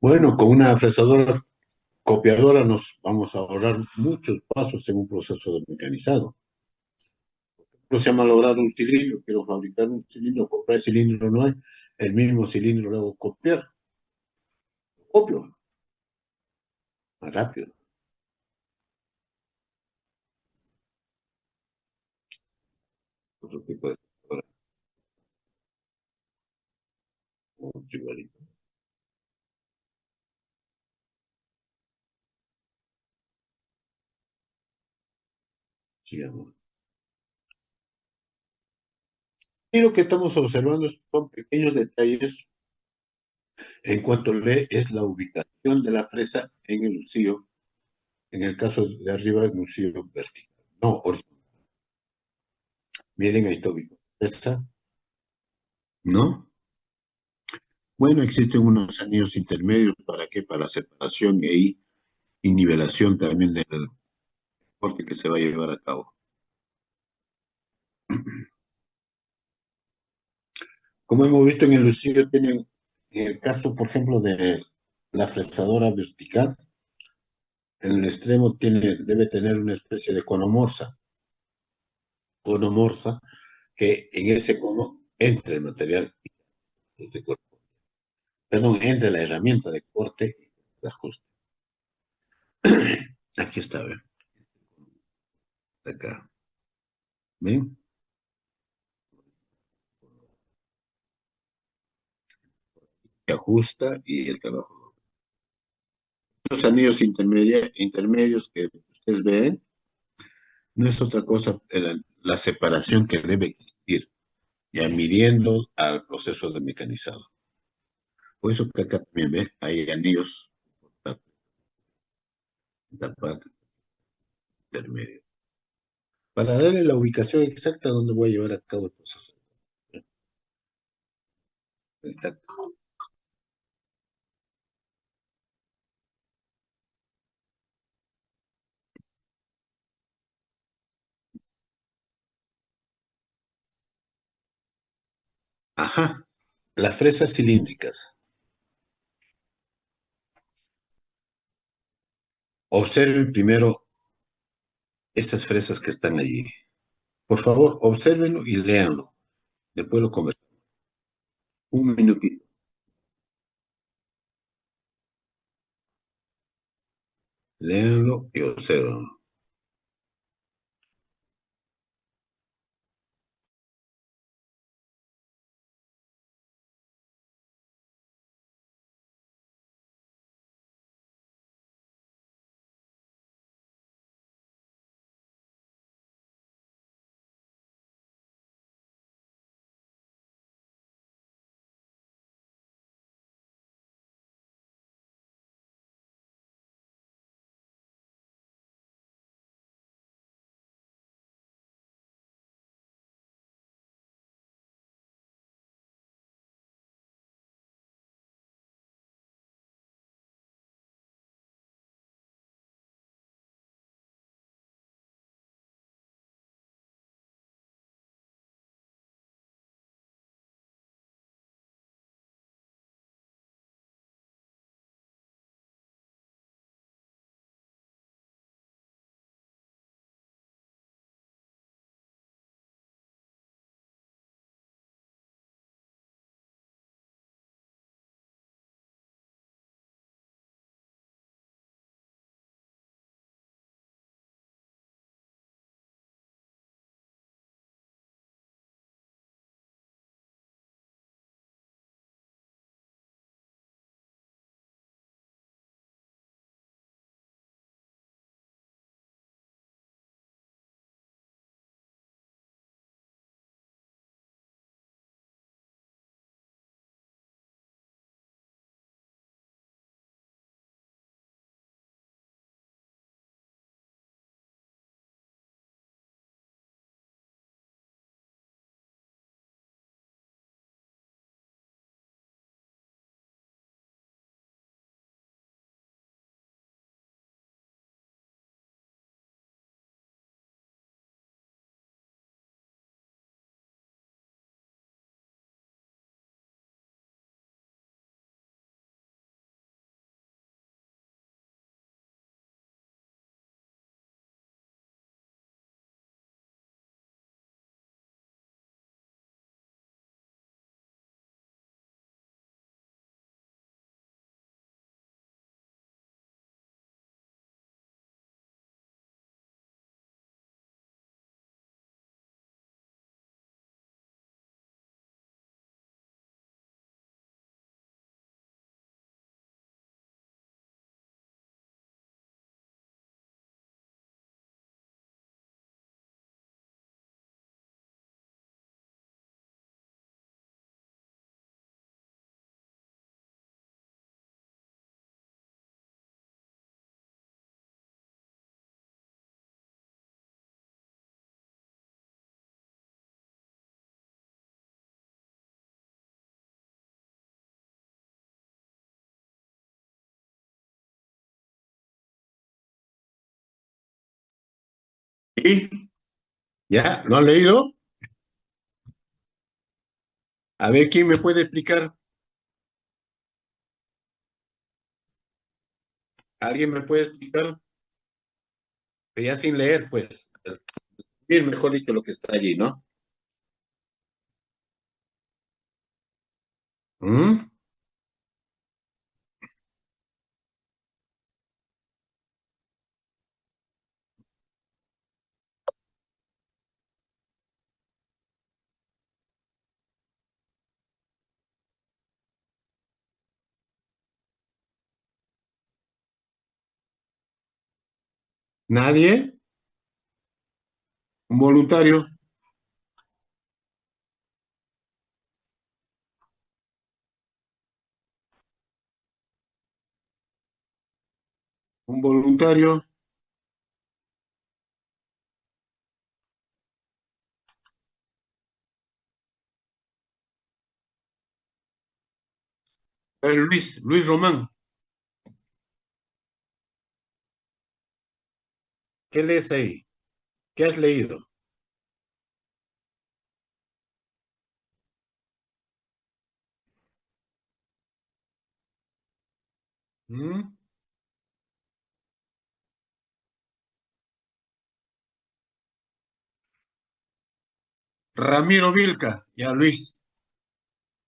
Bueno, con una fresadora copiadora nos vamos a ahorrar muchos pasos en un proceso de mecanizado. No se ha malogrado un cilindro, quiero fabricar un cilindro, comprar cilindro no hay, el mismo cilindro luego copiar, copio, más rápido. Otro tipo de igualito. Sigamos. Y lo que estamos observando son pequeños detalles en cuanto es la ubicación de la fresa en el lucillo, en el caso de arriba, el lucillo vertical, no horizontal. Miren, ahí está ubicado. ¿Esa? ¿No? Bueno, existen unos anillos intermedios, ¿para qué? Para separación y nivelación también del corte que se va a llevar a cabo. Como hemos visto en el lucillo, tienen, en el caso, por ejemplo, de la fresadora vertical, en el extremo debe tener una especie de conomorsa, que en ese cono entre el material de corte, perdón, entre la herramienta de corte y de ajuste. Aquí está, ¿ven? Acá. ¿Ven? Se ajusta y el trabajo. Los anillos intermedios que ustedes ven no es otra cosa la separación que debe existir, ya midiendo al proceso de mecanizado. Por eso que acá también ve, hay anillos en la parte intermedia. Para darle la ubicación exacta donde voy a llevar a cabo el proceso. Exacto. Ajá. Las fresas cilíndricas. Observen primero esas fresas que están allí. Por favor, obsérvenlo y léanlo. Después lo conversamos. Un minutito. Léanlo y observen. ¿Y? ¿Ya? ¿Lo han leído? A ver, ¿quién me puede explicar? ¿Alguien me puede explicar? Que ya sin leer, pues. Bien, mejor dicho, lo que está allí, ¿no? ¿Mm? ¿Nadie? ¿Un voluntario? ¿Un voluntario? Luis Román. ¿Qué lees ahí? ¿Qué has leído? ¿Mm? Ramiro Vilca. Ya, Luis.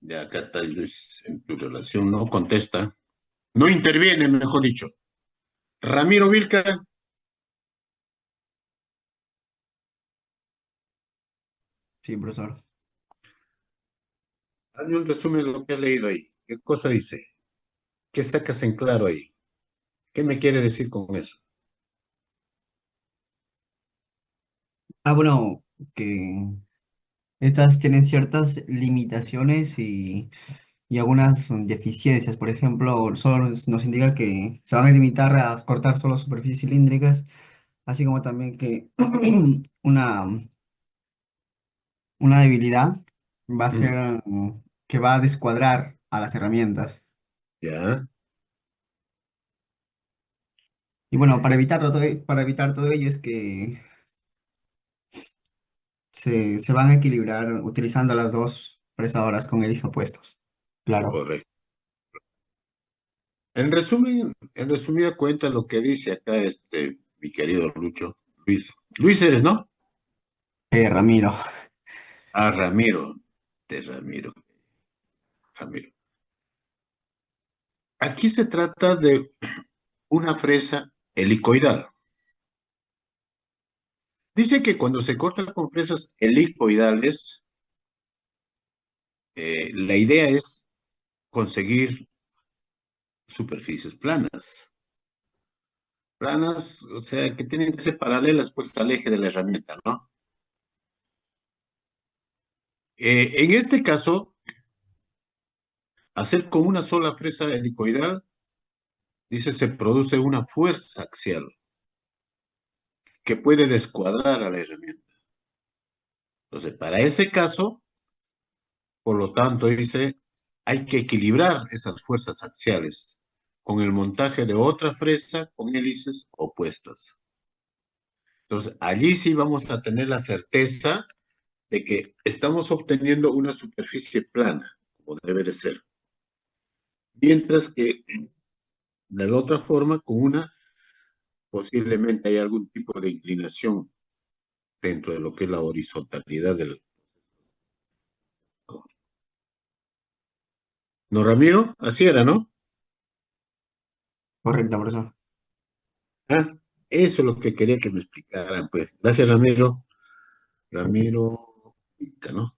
Ya, acá está Luis. En tu relación no contesta. No interviene, mejor dicho. Ramiro Vilca.
Sí, profesor.
Hazme un resumen de lo que has leído ahí. ¿Qué cosa dice? ¿Qué sacas en claro ahí? ¿Qué me quiere decir con eso?
Bueno, que estas tienen ciertas limitaciones y algunas deficiencias. Por ejemplo, solo nos indica que se van a limitar a cortar solo superficies cilíndricas, así como también que una, una debilidad va a
Mm,
ser que va a descuadrar a las herramientas.
ya,
Y bueno, para evitar todo ello es que se van a equilibrar utilizando las dos fresadoras con hélices opuestos. Claro.
correcto. En resumen, en resumida cuenta lo que dice acá mi querido Lucho, Luis. Luis eres, ¿no?
Ramiro.
Ah, Ramiro. Ramiro. Aquí se trata de una fresa helicoidal. Dice que cuando se corta con fresas helicoidales, la idea es conseguir superficies planas. Planas, o sea, que tienen que ser paralelas pues al eje de la herramienta, ¿no? En este caso, hacer con una sola fresa helicoidal, dice, se produce una fuerza axial que puede descuadrar a la herramienta. Entonces, para ese caso, por lo tanto, dice, hay que equilibrar esas fuerzas axiales con el montaje de otra fresa con hélices opuestas. Entonces, allí sí vamos a tener la certeza de que estamos obteniendo una superficie plana, como debe de ser. Mientras que de la otra forma, con una, posiblemente hay algún tipo de inclinación dentro de lo que es la horizontalidad del... ¿No, Ramiro? Así era, ¿no?
Correcto, profesor.
Ah, eso es lo que quería que me explicaran, pues. Gracias, Ramiro. Ramiro, ¿no?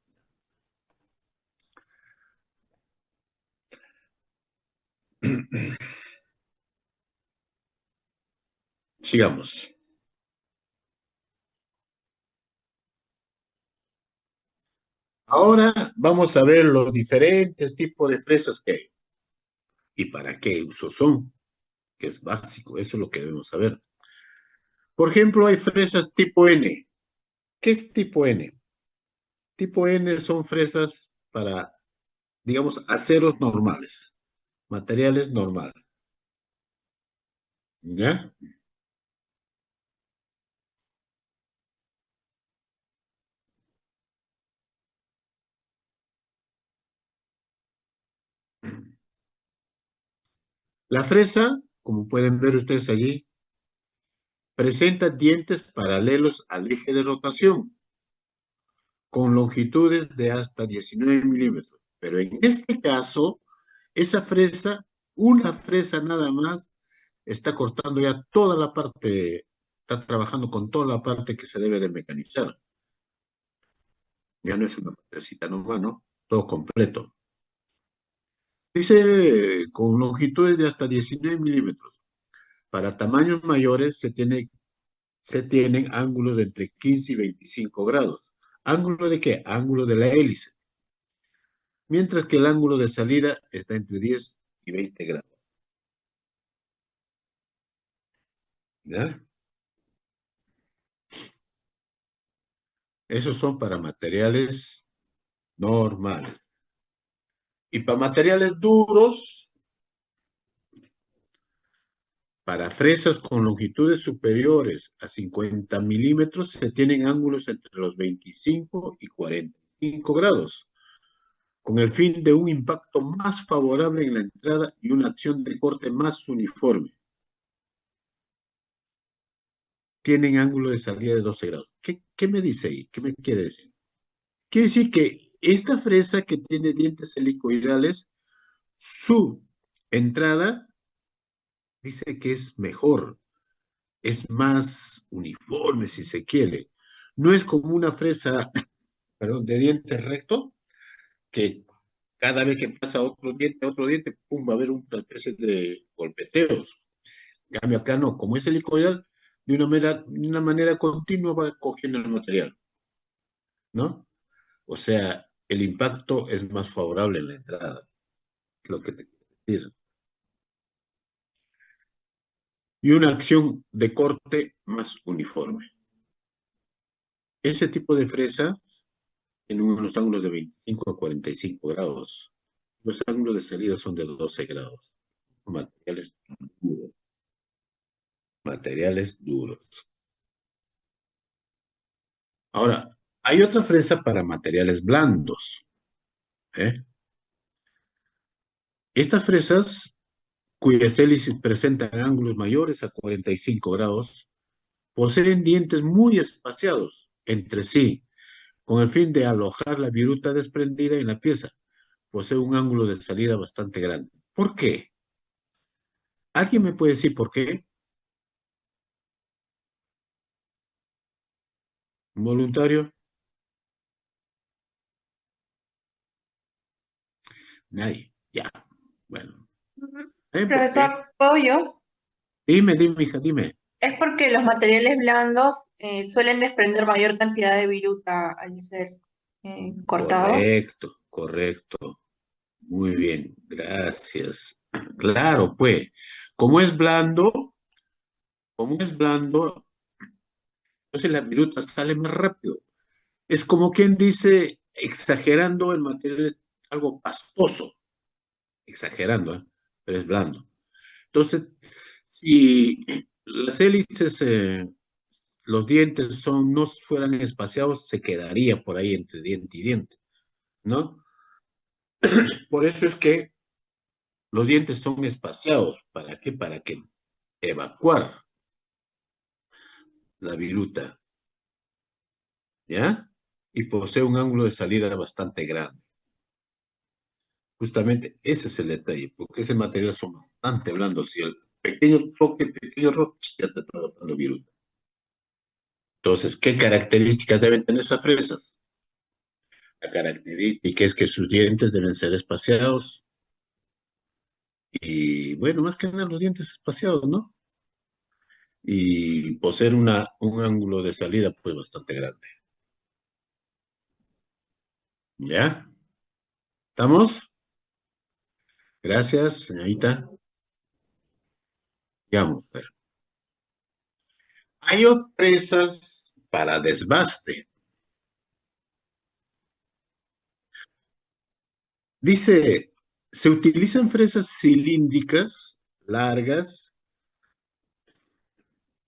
Sigamos. Ahora vamos a ver los diferentes tipos de fresas que hay y para qué usos son, que es básico, eso es lo que debemos saber. Por ejemplo, hay fresas tipo N. ¿Qué es tipo N? Tipo N son fresas para, digamos, aceros normales, materiales normales. ¿Ya? La fresa, como pueden ver ustedes allí, presenta dientes paralelos al eje de rotación, con longitudes de hasta 19 milímetros. Pero en este caso, esa fresa, una fresa nada más, está cortando ya toda la parte, está trabajando con toda la parte que se debe de mecanizar. Ya no es una partecita nomás, ¿no? Todo completo. Dice con longitudes de hasta 19 milímetros. Para tamaños mayores se tienen ángulos de entre 15 y 25 grados. ¿Ángulo de qué? Ángulo de la hélice. Mientras que el ángulo de salida está entre 10 y 20 grados. ¿Ya? Esos son para materiales normales. Y para materiales duros, para fresas con longitudes superiores a 50 milímetros, se tienen ángulos entre los 25 y 45 grados, con el fin de un impacto más favorable en la entrada y una acción de corte más uniforme. Tienen ángulo de salida de 12 grados. ¿Qué me dice ahí? ¿Qué me quiere decir? Quiere decir que esta fresa que tiene dientes helicoidales, su entrada dice que es mejor, es más uniforme si se quiere. No es como una fresa, perdón, de diente recto, que cada vez que pasa otro diente, pum, va a haber una especie de golpeteos. En cambio acá no, como es helicoidal, de una manera continua va cogiendo el material, ¿no? O sea, el impacto es más favorable en la entrada, lo que te quiero decir. Y una acción de corte más uniforme. Ese tipo de fresa tiene unos ángulos de 25 a 45 grados. Los ángulos de salida son de 12 grados. Materiales duros. Materiales duros. Ahora, hay otra fresa para materiales blandos. ¿Eh? Estas fresas, cuyas hélices presentan ángulos mayores a 45 grados, poseen dientes muy espaciados entre sí, con el fin de alojar la viruta desprendida en la pieza. Posee un ángulo de salida bastante grande. ¿Por qué? ¿Alguien me puede decir por qué? ¿Un voluntario? Nadie. Ya. Bueno.
Ujú.
¿Por qué?
Profesor, ¿puedo yo?
Dime, hija, dime.
Es porque los materiales blandos suelen desprender mayor cantidad de viruta al ser cortados.
Correcto, correcto. Muy bien, gracias. Claro, pues, como es blando, como es blando, entonces la viruta sale más rápido. Es como quien dice, exagerando, el material es algo pastoso, exagerando, ¿eh? Pero es blando. Entonces, si las hélices, los dientes no fueran espaciados, se quedaría por ahí entre diente y diente, ¿no? Por eso es que los dientes son espaciados. ¿Para qué? Para que evacuar la viruta, ¿ya? Y posee un ángulo de salida bastante grande. Justamente ese es el detalle, porque ese material son bastante blandos. Si el pequeño toque, pequeño roce, ya te está botando viruta. Entonces, ¿qué características deben tener esas fresas? La característica es que sus dientes deben ser espaciados y, bueno, más que nada los dientes espaciados, ¿no? Y poseer un ángulo de salida, pues, bastante grande. ¿Ya? ¿Estamos? Gracias, señorita. Digamos, hay fresas para desbaste. Dice, se utilizan fresas cilíndricas, largas,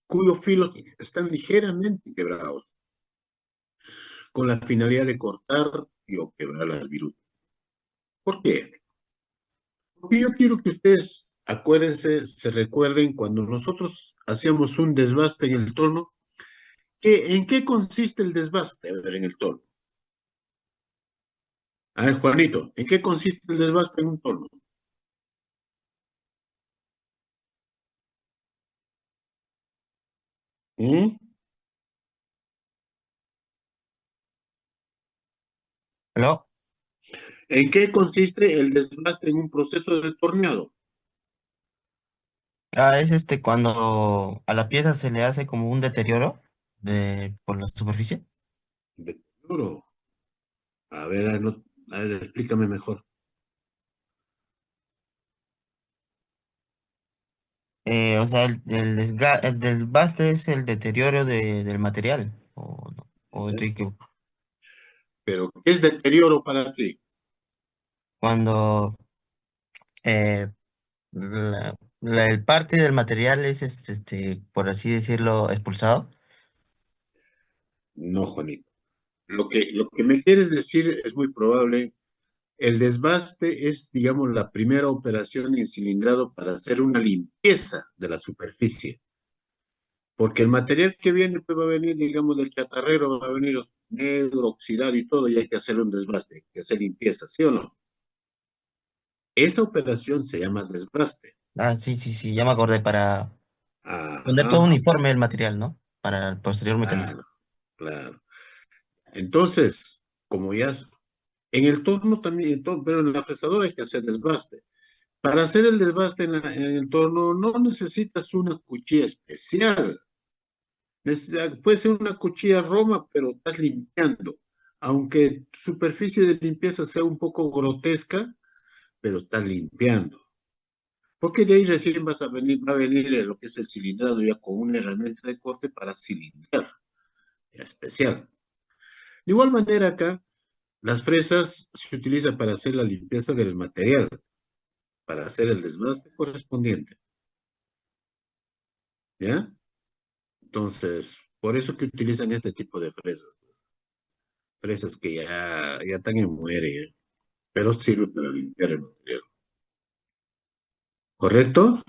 cuyos filos están ligeramente quebrados, con la finalidad de cortar y o quebrar las virutas. ¿Por qué? Porque yo quiero que ustedes Acuérdense, se recuerden, cuando nosotros hacíamos un desbaste en el torno, ¿en qué consiste el desbaste? A ver, en el torno. A ver, Juanito, ¿en qué consiste el desbaste en un torno? ¿Mm?
¿Aló?
¿En qué consiste el desbaste en un proceso de torneado?
Ah, es cuando a la pieza se le hace como un deterioro por la superficie.
Deterioro. A ver, a ver, explícame mejor.
O sea, el desgaste es el deterioro del material. ¿O no? ¿O
¿Eh?
estoy equivocado?
Pero, ¿qué es deterioro para ti?
Cuando eh, el parte del material es, por así decirlo, expulsado.
No, Juanito. Lo que me quieres decir es muy probable. El desbaste es, digamos, la primera operación en cilindrado para hacer una limpieza de la superficie. Porque el material que viene, pues va a venir, digamos, del chatarrero, va a venir negro, oxidado y todo, y hay que hacer un desbaste, hay que hacer limpieza, ¿sí o no? Esa operación se llama desbaste.
Ah, sí, sí, sí, ya me acordé para poner todo
Ajá,
uniforme el material, ¿no? Para el posterior metalización.
claro, claro. Entonces, como ya, en el torno también, pero en la fresadora hay que hacer desbaste. Para hacer el desbaste en el torno no necesitas una cuchilla especial. Puede ser una cuchilla Roma, pero estás limpiando. Aunque tu superficie de limpieza sea un poco grotesca, pero estás limpiando. Porque de ahí recién va a venir lo que es el cilindrado ya con una herramienta de corte para cilindrar, ya especial. De igual manera acá, las fresas se utilizan para hacer la limpieza del material, para hacer el desbaste correspondiente, ¿ya? Entonces, por eso que utilizan este tipo de fresas. Fresas que ya están en muere, ¿ya? Pero sirve para limpiar el material. ¿Correcto?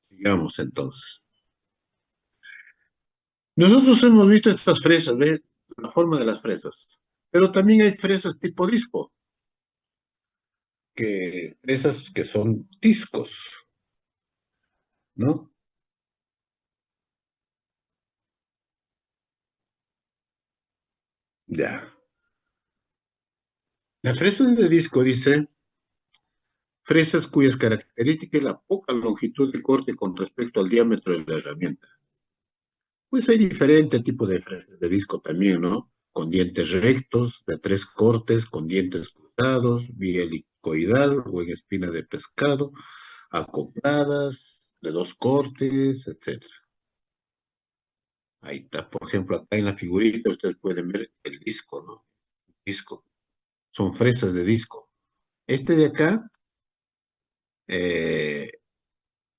Sigamos entonces. Nosotros hemos visto estas fresas, ¿ves? La forma de las fresas. Pero también hay fresas tipo disco, fresas que son discos, ¿no? Ya. La fresa de disco dice fresas cuyas características es la poca longitud de corte con respecto al diámetro de la herramienta. Pues hay diferentes tipos de fresas de disco también, ¿no? Con dientes rectos, de tres cortes, con dientes cruzados, vía helicoidal o en espina de pescado, acopladas, de dos cortes, etcétera. Ahí está, por ejemplo, acá en la figurita ustedes pueden ver el disco, ¿no? Disco. Son fresas de disco. Este de acá, eh,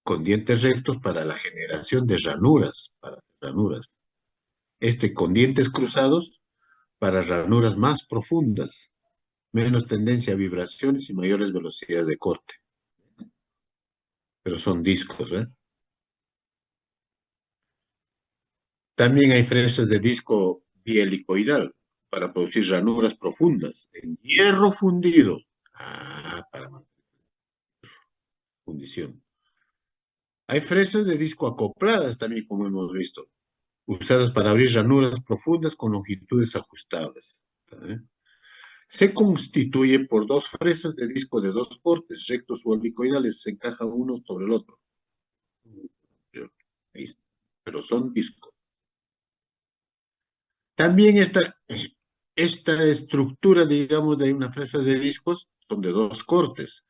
con dientes rectos para la generación de ranuras, para ranuras. Este con dientes cruzados para ranuras más profundas, menos tendencia a vibraciones y mayores velocidades de corte. Pero son discos, ¿eh? También hay fresas de disco bielicoidal para producir ranuras profundas en hierro fundido. Para fundición. Hay fresas de disco acopladas también, como hemos visto, usadas para abrir ranuras profundas con longitudes ajustables. ¿Eh? Se constituye por dos fresas de disco de dos cortes, rectos o helicoidales, se encajan uno sobre el otro. Pero son discos. También esta estructura, digamos, de una fresa de discos son de dos cortes,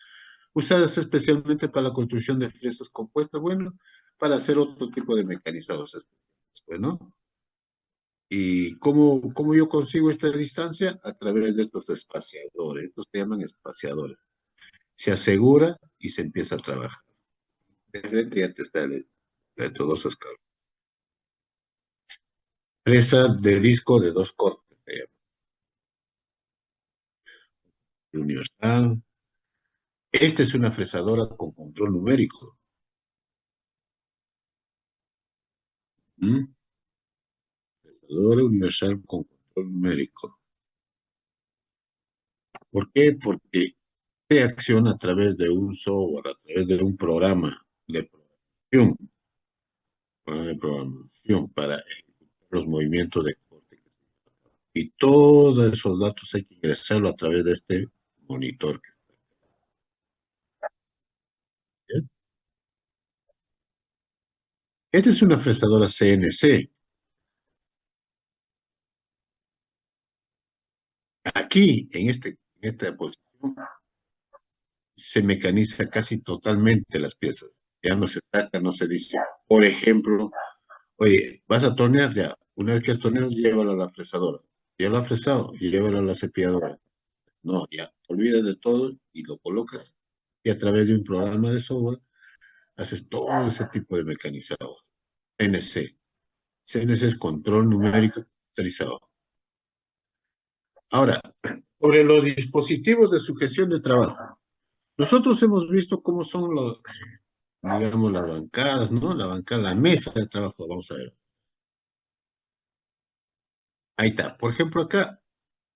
usadas especialmente para la construcción de fresas compuestas, bueno, para hacer otro tipo de mecanizados especiales, bueno. ¿Y cómo yo consigo esta distancia? A través de estos espaciadores, estos se llaman espaciadores. Se asegura y se empieza a trabajar. De frente ya te está de todos esos cables. Fresa de disco de dos cortes, se llama. Universal. Esta es una fresadora con control numérico. ¿Mm? Fresadora universal con control numérico. ¿Por qué? Porque se acciona a través de un software, a través de un programación para los movimientos de corte. Y todos esos datos hay que ingresarlo a través de este monitor. ¿Bien? Esta es una fresadora CNC. Aquí, en esta posición, se mecaniza casi totalmente las piezas. Ya no se saca, no se dice. Por ejemplo, oye, vas a tornear ya. Una vez que has torneado, llévalo a la fresadora. Ya lo has fresado, llévalo a la cepilladora. No, ya, te olvidas de todo y lo colocas. Y a través de un programa de software, haces todo ese tipo de mecanizado. CNC. CNC es control numérico computarizado. Ahora, sobre los dispositivos de sujeción de trabajo. Nosotros hemos visto cómo son digamos, las bancadas, ¿no? La bancada, la mesa de trabajo, vamos a ver. Ahí está. Por ejemplo, acá,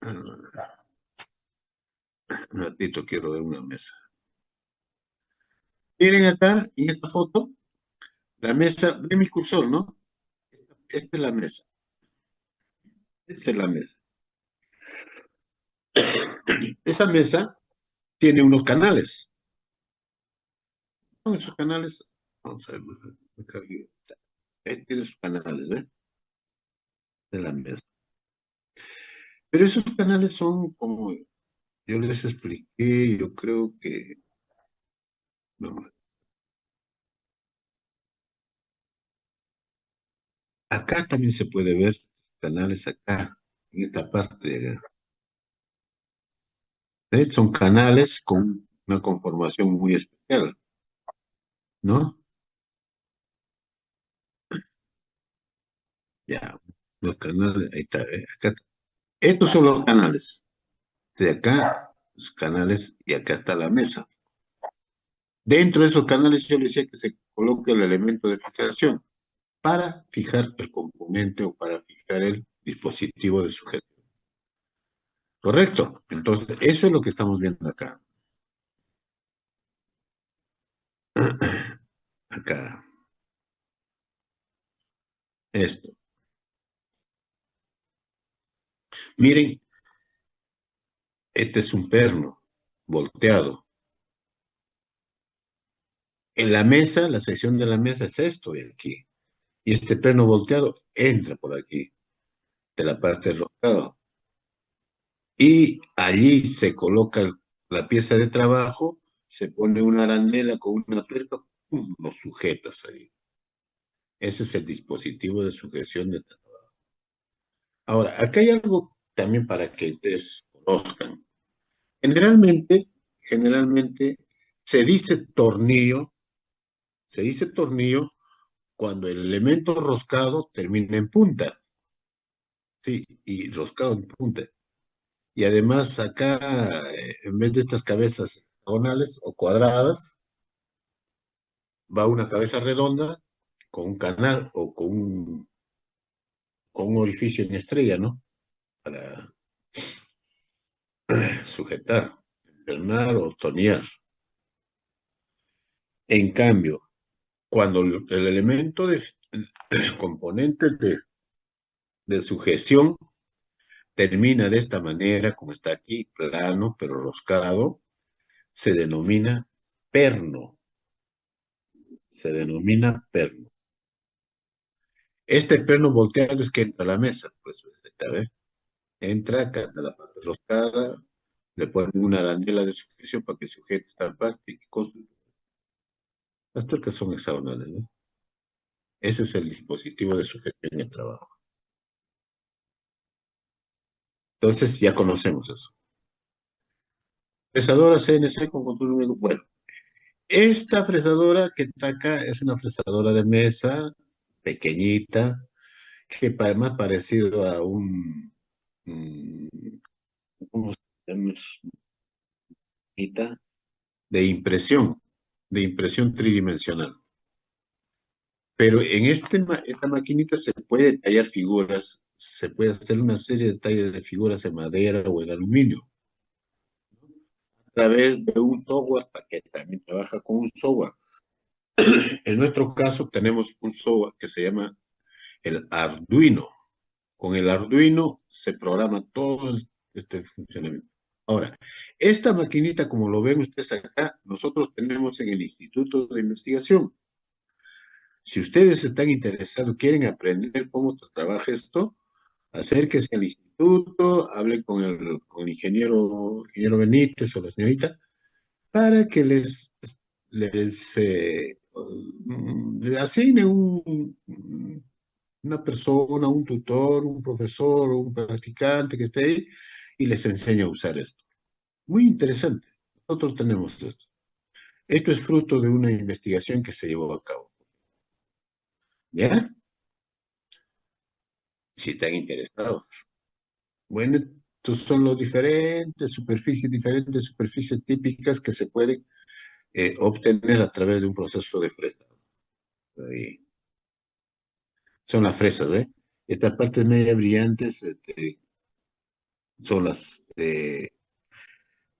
un ratito quiero ver una mesa. Miren acá, en esta foto, la mesa, ve mi cursor, ¿no? Esta es la mesa. Esta es la mesa. Esa mesa tiene unos canales. Son esos canales, vamos a ver, tiene sus canales, ¿eh? De la mesa. Pero esos canales son como yo les expliqué, yo creo que, no, acá también se puede ver canales acá, en esta parte de acá. Son canales con una conformación muy especial, ¿no? Ya, los canales, ahí está, acá. Estos son los canales. De acá, los canales, y acá está la mesa. Dentro de esos canales yo le decía que se coloque el elemento de fijación para fijar el componente o para fijar el dispositivo de sujeto. ¿Correcto? Entonces, eso es lo que estamos viendo acá. Acá. Esto. Miren, este es un perno volteado. En la mesa, la sección de la mesa es esto de aquí. Y este perno volteado entra por aquí, de la parte del roscado. Y allí se coloca la pieza de trabajo, se pone una arandela con una tuerca, ¡pum!, lo sujetas ahí. Ese es el dispositivo de sujeción de trabajo. Ahora, acá hay algo también para que ustedes conozcan. Generalmente se dice tornillo cuando el elemento roscado termina en punta, sí, y roscado en punta. Y además acá, en vez de estas cabezas hexagonales o cuadradas, va una cabeza redonda con un canal o con un orificio en estrella, ¿no? Para sujetar, empernar o tornear. En cambio, cuando el elemento el componente de sujeción termina de esta manera, como está aquí, plano pero roscado, se denomina perno. Se denomina perno. Este perno volteado es que entra a la mesa, pues, ¿ves? Entra acá a la parte roscada, le ponen una arandela de sujeción para que sujete esta parte y las tuercas son hexagonales, ¿no? Ese es el dispositivo de sujeción en el trabajo. Entonces ya conocemos eso. Fresadora CNC con control numérico. Bueno, esta fresadora que está acá es una fresadora de mesa, pequeñita, que más parecido a ¿cómo se llama? de impresión tridimensional. Pero en esta maquinita se puede tallar figuras, se puede hacer una serie de tallas de figuras en madera o en aluminio, a través de un software que también trabaja con un software. En nuestro caso tenemos un software que se llama el Arduino. Con el Arduino se programa todo este funcionamiento. Ahora, esta maquinita, como lo ven ustedes acá, nosotros tenemos en el Instituto de Investigación. Si ustedes están interesados, quieren aprender cómo trabaja esto, acérquense al instituto, hablen con el ingeniero Benítez o la señorita, para que les asigne una persona, un tutor, un profesor, un practicante que esté ahí y les enseñe a usar esto. Muy interesante. Nosotros tenemos esto. Esto es fruto de una investigación que se llevó a cabo. ¿Ya? Si están interesados. Bueno, estos son los diferentes superficies típicas que se pueden obtener a través de un proceso de fresa. Ahí. Son las fresas, ¿eh? Estas partes media brillantes son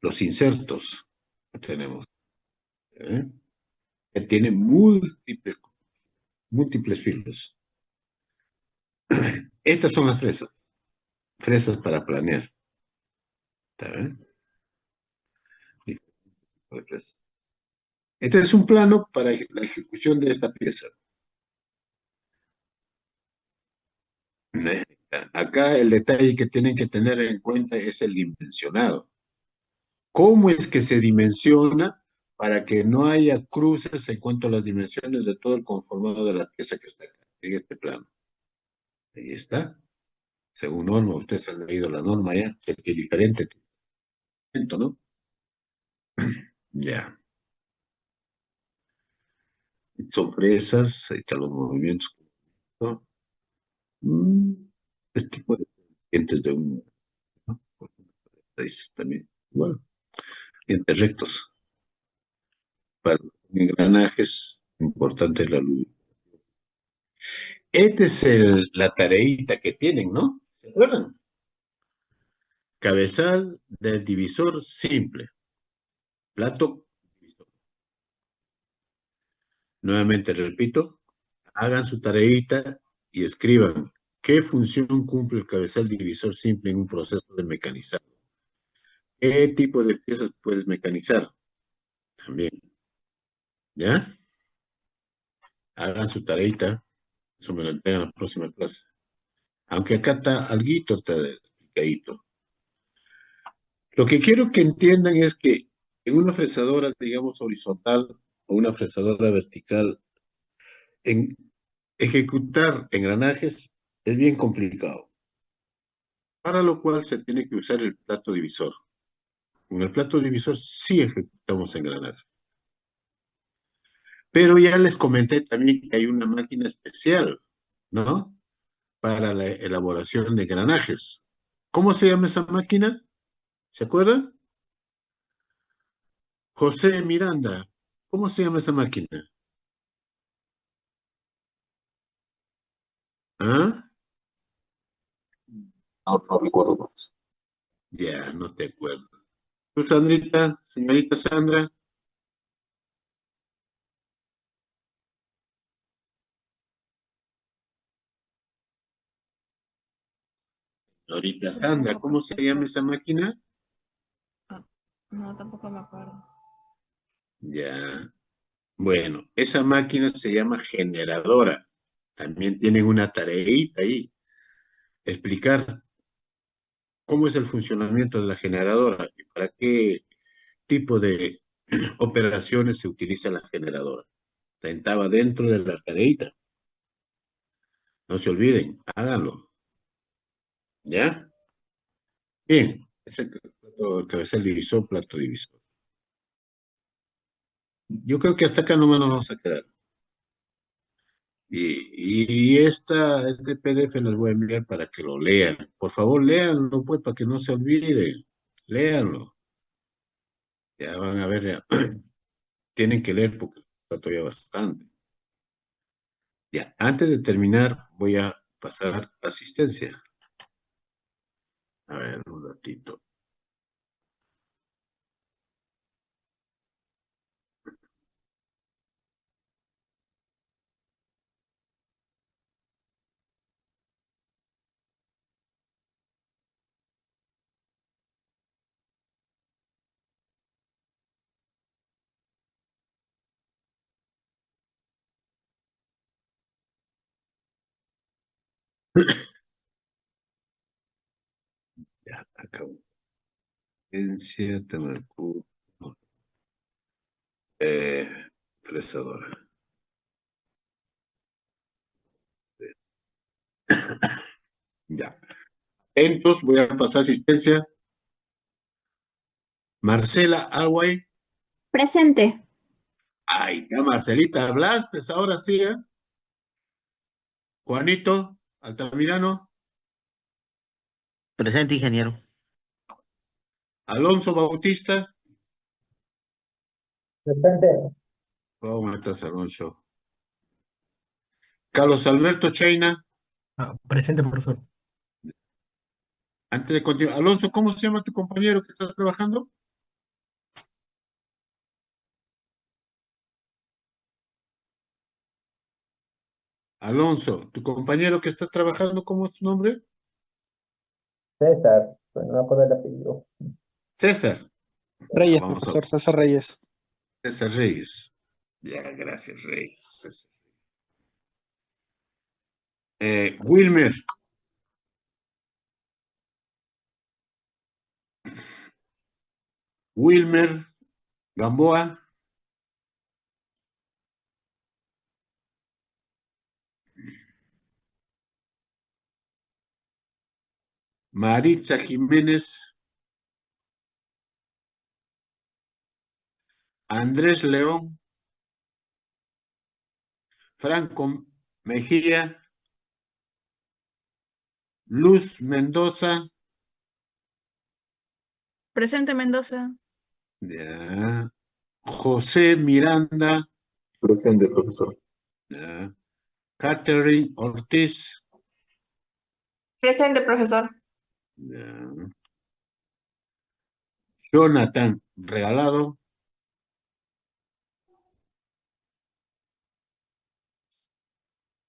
los insertos que tenemos, ¿eh? Que tienen múltiples filos. Estas son las fresas para planear. ¿Está bien? Este es un plano para la ejecución de esta pieza. Acá el detalle que tienen que tener en cuenta es el dimensionado. ¿Cómo es que se dimensiona para que no haya cruces en cuanto a las dimensiones de todo el conformado de la pieza que está acá, en este plano? Ahí está. Según norma, ustedes han leído la norma ya, que es diferente, ¿no? Ya. Son fresas, ahí están los movimientos, ¿no? Este tipo de dientes de un, ¿no? Dice también. Bueno, dientes rectos. Para los engranajes, importante la luz. Esta es la tareita que tienen, ¿no? ¿Se acuerdan? Cabezal del divisor simple. Plato. Nuevamente repito, hagan su tareita y escriban qué función cumple el cabezal divisor simple en un proceso de mecanizado. ¿Qué tipo de piezas puedes mecanizar? También. ¿Ya? Hagan su tareita. Eso me lo entregan en la próxima clase. Aunque acá está alguito, está explicadito. Lo que quiero que entiendan es que en una fresadora, digamos, horizontal o una fresadora vertical, en ejecutar engranajes es bien complicado. Para lo cual se tiene que usar el plato divisor. Con el plato divisor sí ejecutamos engranajes. Pero ya les comenté también que hay una máquina especial, ¿no? Para la elaboración de engranajes. ¿Cómo se llama esa máquina? ¿Se acuerdan? José Miranda. ¿Cómo se llama esa máquina? ¿Ah?
No recuerdo más.
Ya, no te acuerdo. ¿Tú, Sandrita? Señorita Sandra. Señorita Sandra, ¿cómo se llama esa máquina?
No, tampoco me acuerdo.
Ya. Bueno, esa máquina se llama generadora. También tienen una tareita ahí. Explicar cómo es el funcionamiento de la generadora y para qué tipo de operaciones se utiliza la generadora. Estaba dentro de la tareita. No se olviden, háganlo. ¿Ya? Bien. Ese el cabezal divisor, plato divisor. Yo creo que hasta acá nomás nos vamos a quedar. Y este PDF les voy a enviar para que lo lean. Por favor, léanlo, pues, para que no se olvide. Léanlo. Ya van a ver, ya. Tienen que leer porque está todavía bastante. Ya, antes de terminar, voy a pasar asistencia. A ver, un ratito. Ya, acabo. Asistencia, tema de curso. Eh, fresadora. Ya. Entonces, voy a pasar asistencia. Marcela Alway.
Presente.
Ay, ya Marcelita, hablaste, ahora sí, ¿eh? Juanito Altamirano,
Presente, ingeniero.
Alonso Bautista.
Presente.
¿Cómo estás, Alonso? Carlos Alberto Chaina.
Presente, profesor.
Antes de continuar, Alonso, ¿cómo se llama tu compañero que estás trabajando? Alonso, tu compañero que está trabajando, ¿cómo es su nombre?
César, pues no me acuerdo el apellido.
César. Ya,
Reyes,
vamos a
profesor César Reyes.
César Reyes. Ya, gracias, Reyes. César. Wilmer. Wilmer Gamboa. Maritza Jiménez. Andrés León. Franco Mejía. Luz Mendoza.
Presente Mendoza.
Ya. José Miranda.
Presente, profesor.
Ya. Catherine Ortiz.
Presente, profesor.
Ya. Jonathan Regalado.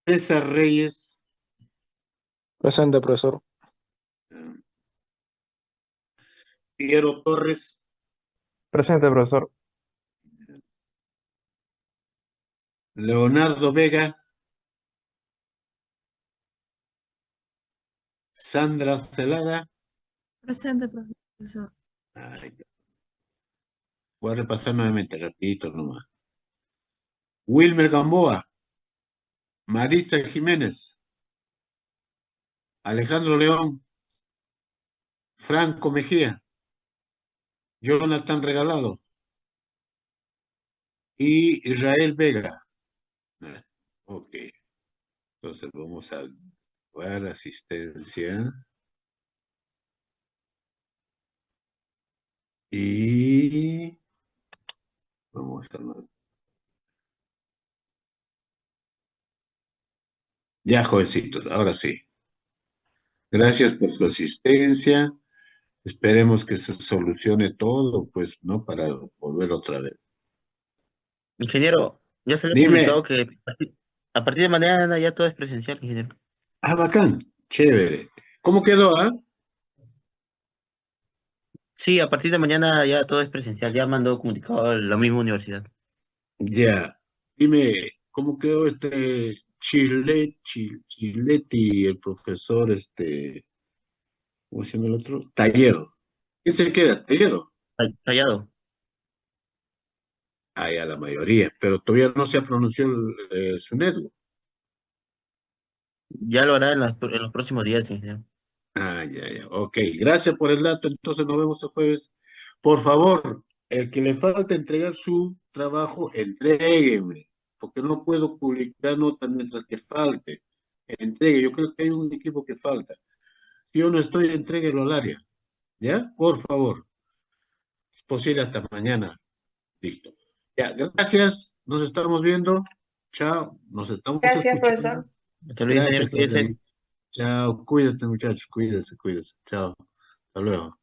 César Reyes.
Presente, profesor.
Ya. Piero Torres.
Presente, profesor.
Leonardo Vega. Sandra Celada.
Presente, profesor.
Ay, voy a repasar nuevamente, rapidito nomás. Wilmer Gamboa. Maritza Jiménez. Alejandro León. Franco Mejía. Jonathan Regalado. Y Israel Vega. Ok. Entonces vamos a dar asistencia. Y vamos a... Ya, jovencitos, ahora sí. Gracias por su asistencia. Esperemos que se solucione todo, pues, ¿no? Para volver otra vez.
Ingeniero, ya se le ha
Dime,
comunicado que a partir de mañana ya todo es presencial, ingeniero.
bacán, chévere. ¿Cómo quedó, ah?
Sí, a partir de mañana ya todo es presencial. Ya mandó comunicado a la misma universidad.
Ya. Dime, ¿cómo quedó Chiletti, el profesor, ¿cómo se llama el otro? Tallero. ¿Quién se queda? Tallero.
Tallado.
Ah, ya la mayoría, pero todavía no se ha pronunciado su network.
Ya lo hará en los próximos días, ingeniero.
Ah, ya, ya. Ok, gracias por el dato. Entonces nos vemos el jueves. Por favor, el que le falta entregar su trabajo, entrégueme, porque no puedo publicar nota mientras que falte. Entregue, yo creo que hay un equipo que falta. Si yo no estoy, entréguelo al área. ¿Ya? Por favor. posible hasta mañana. Listo. Ya, gracias. Nos estamos viendo. Chao. Nos estamos
Gracias,
escuchando.
profesor.
Hasta luego, señores,
Gracias,
cuídense.
Adri. Chao. Cuídate, muchachos. Cuídense. Chao. Hasta luego.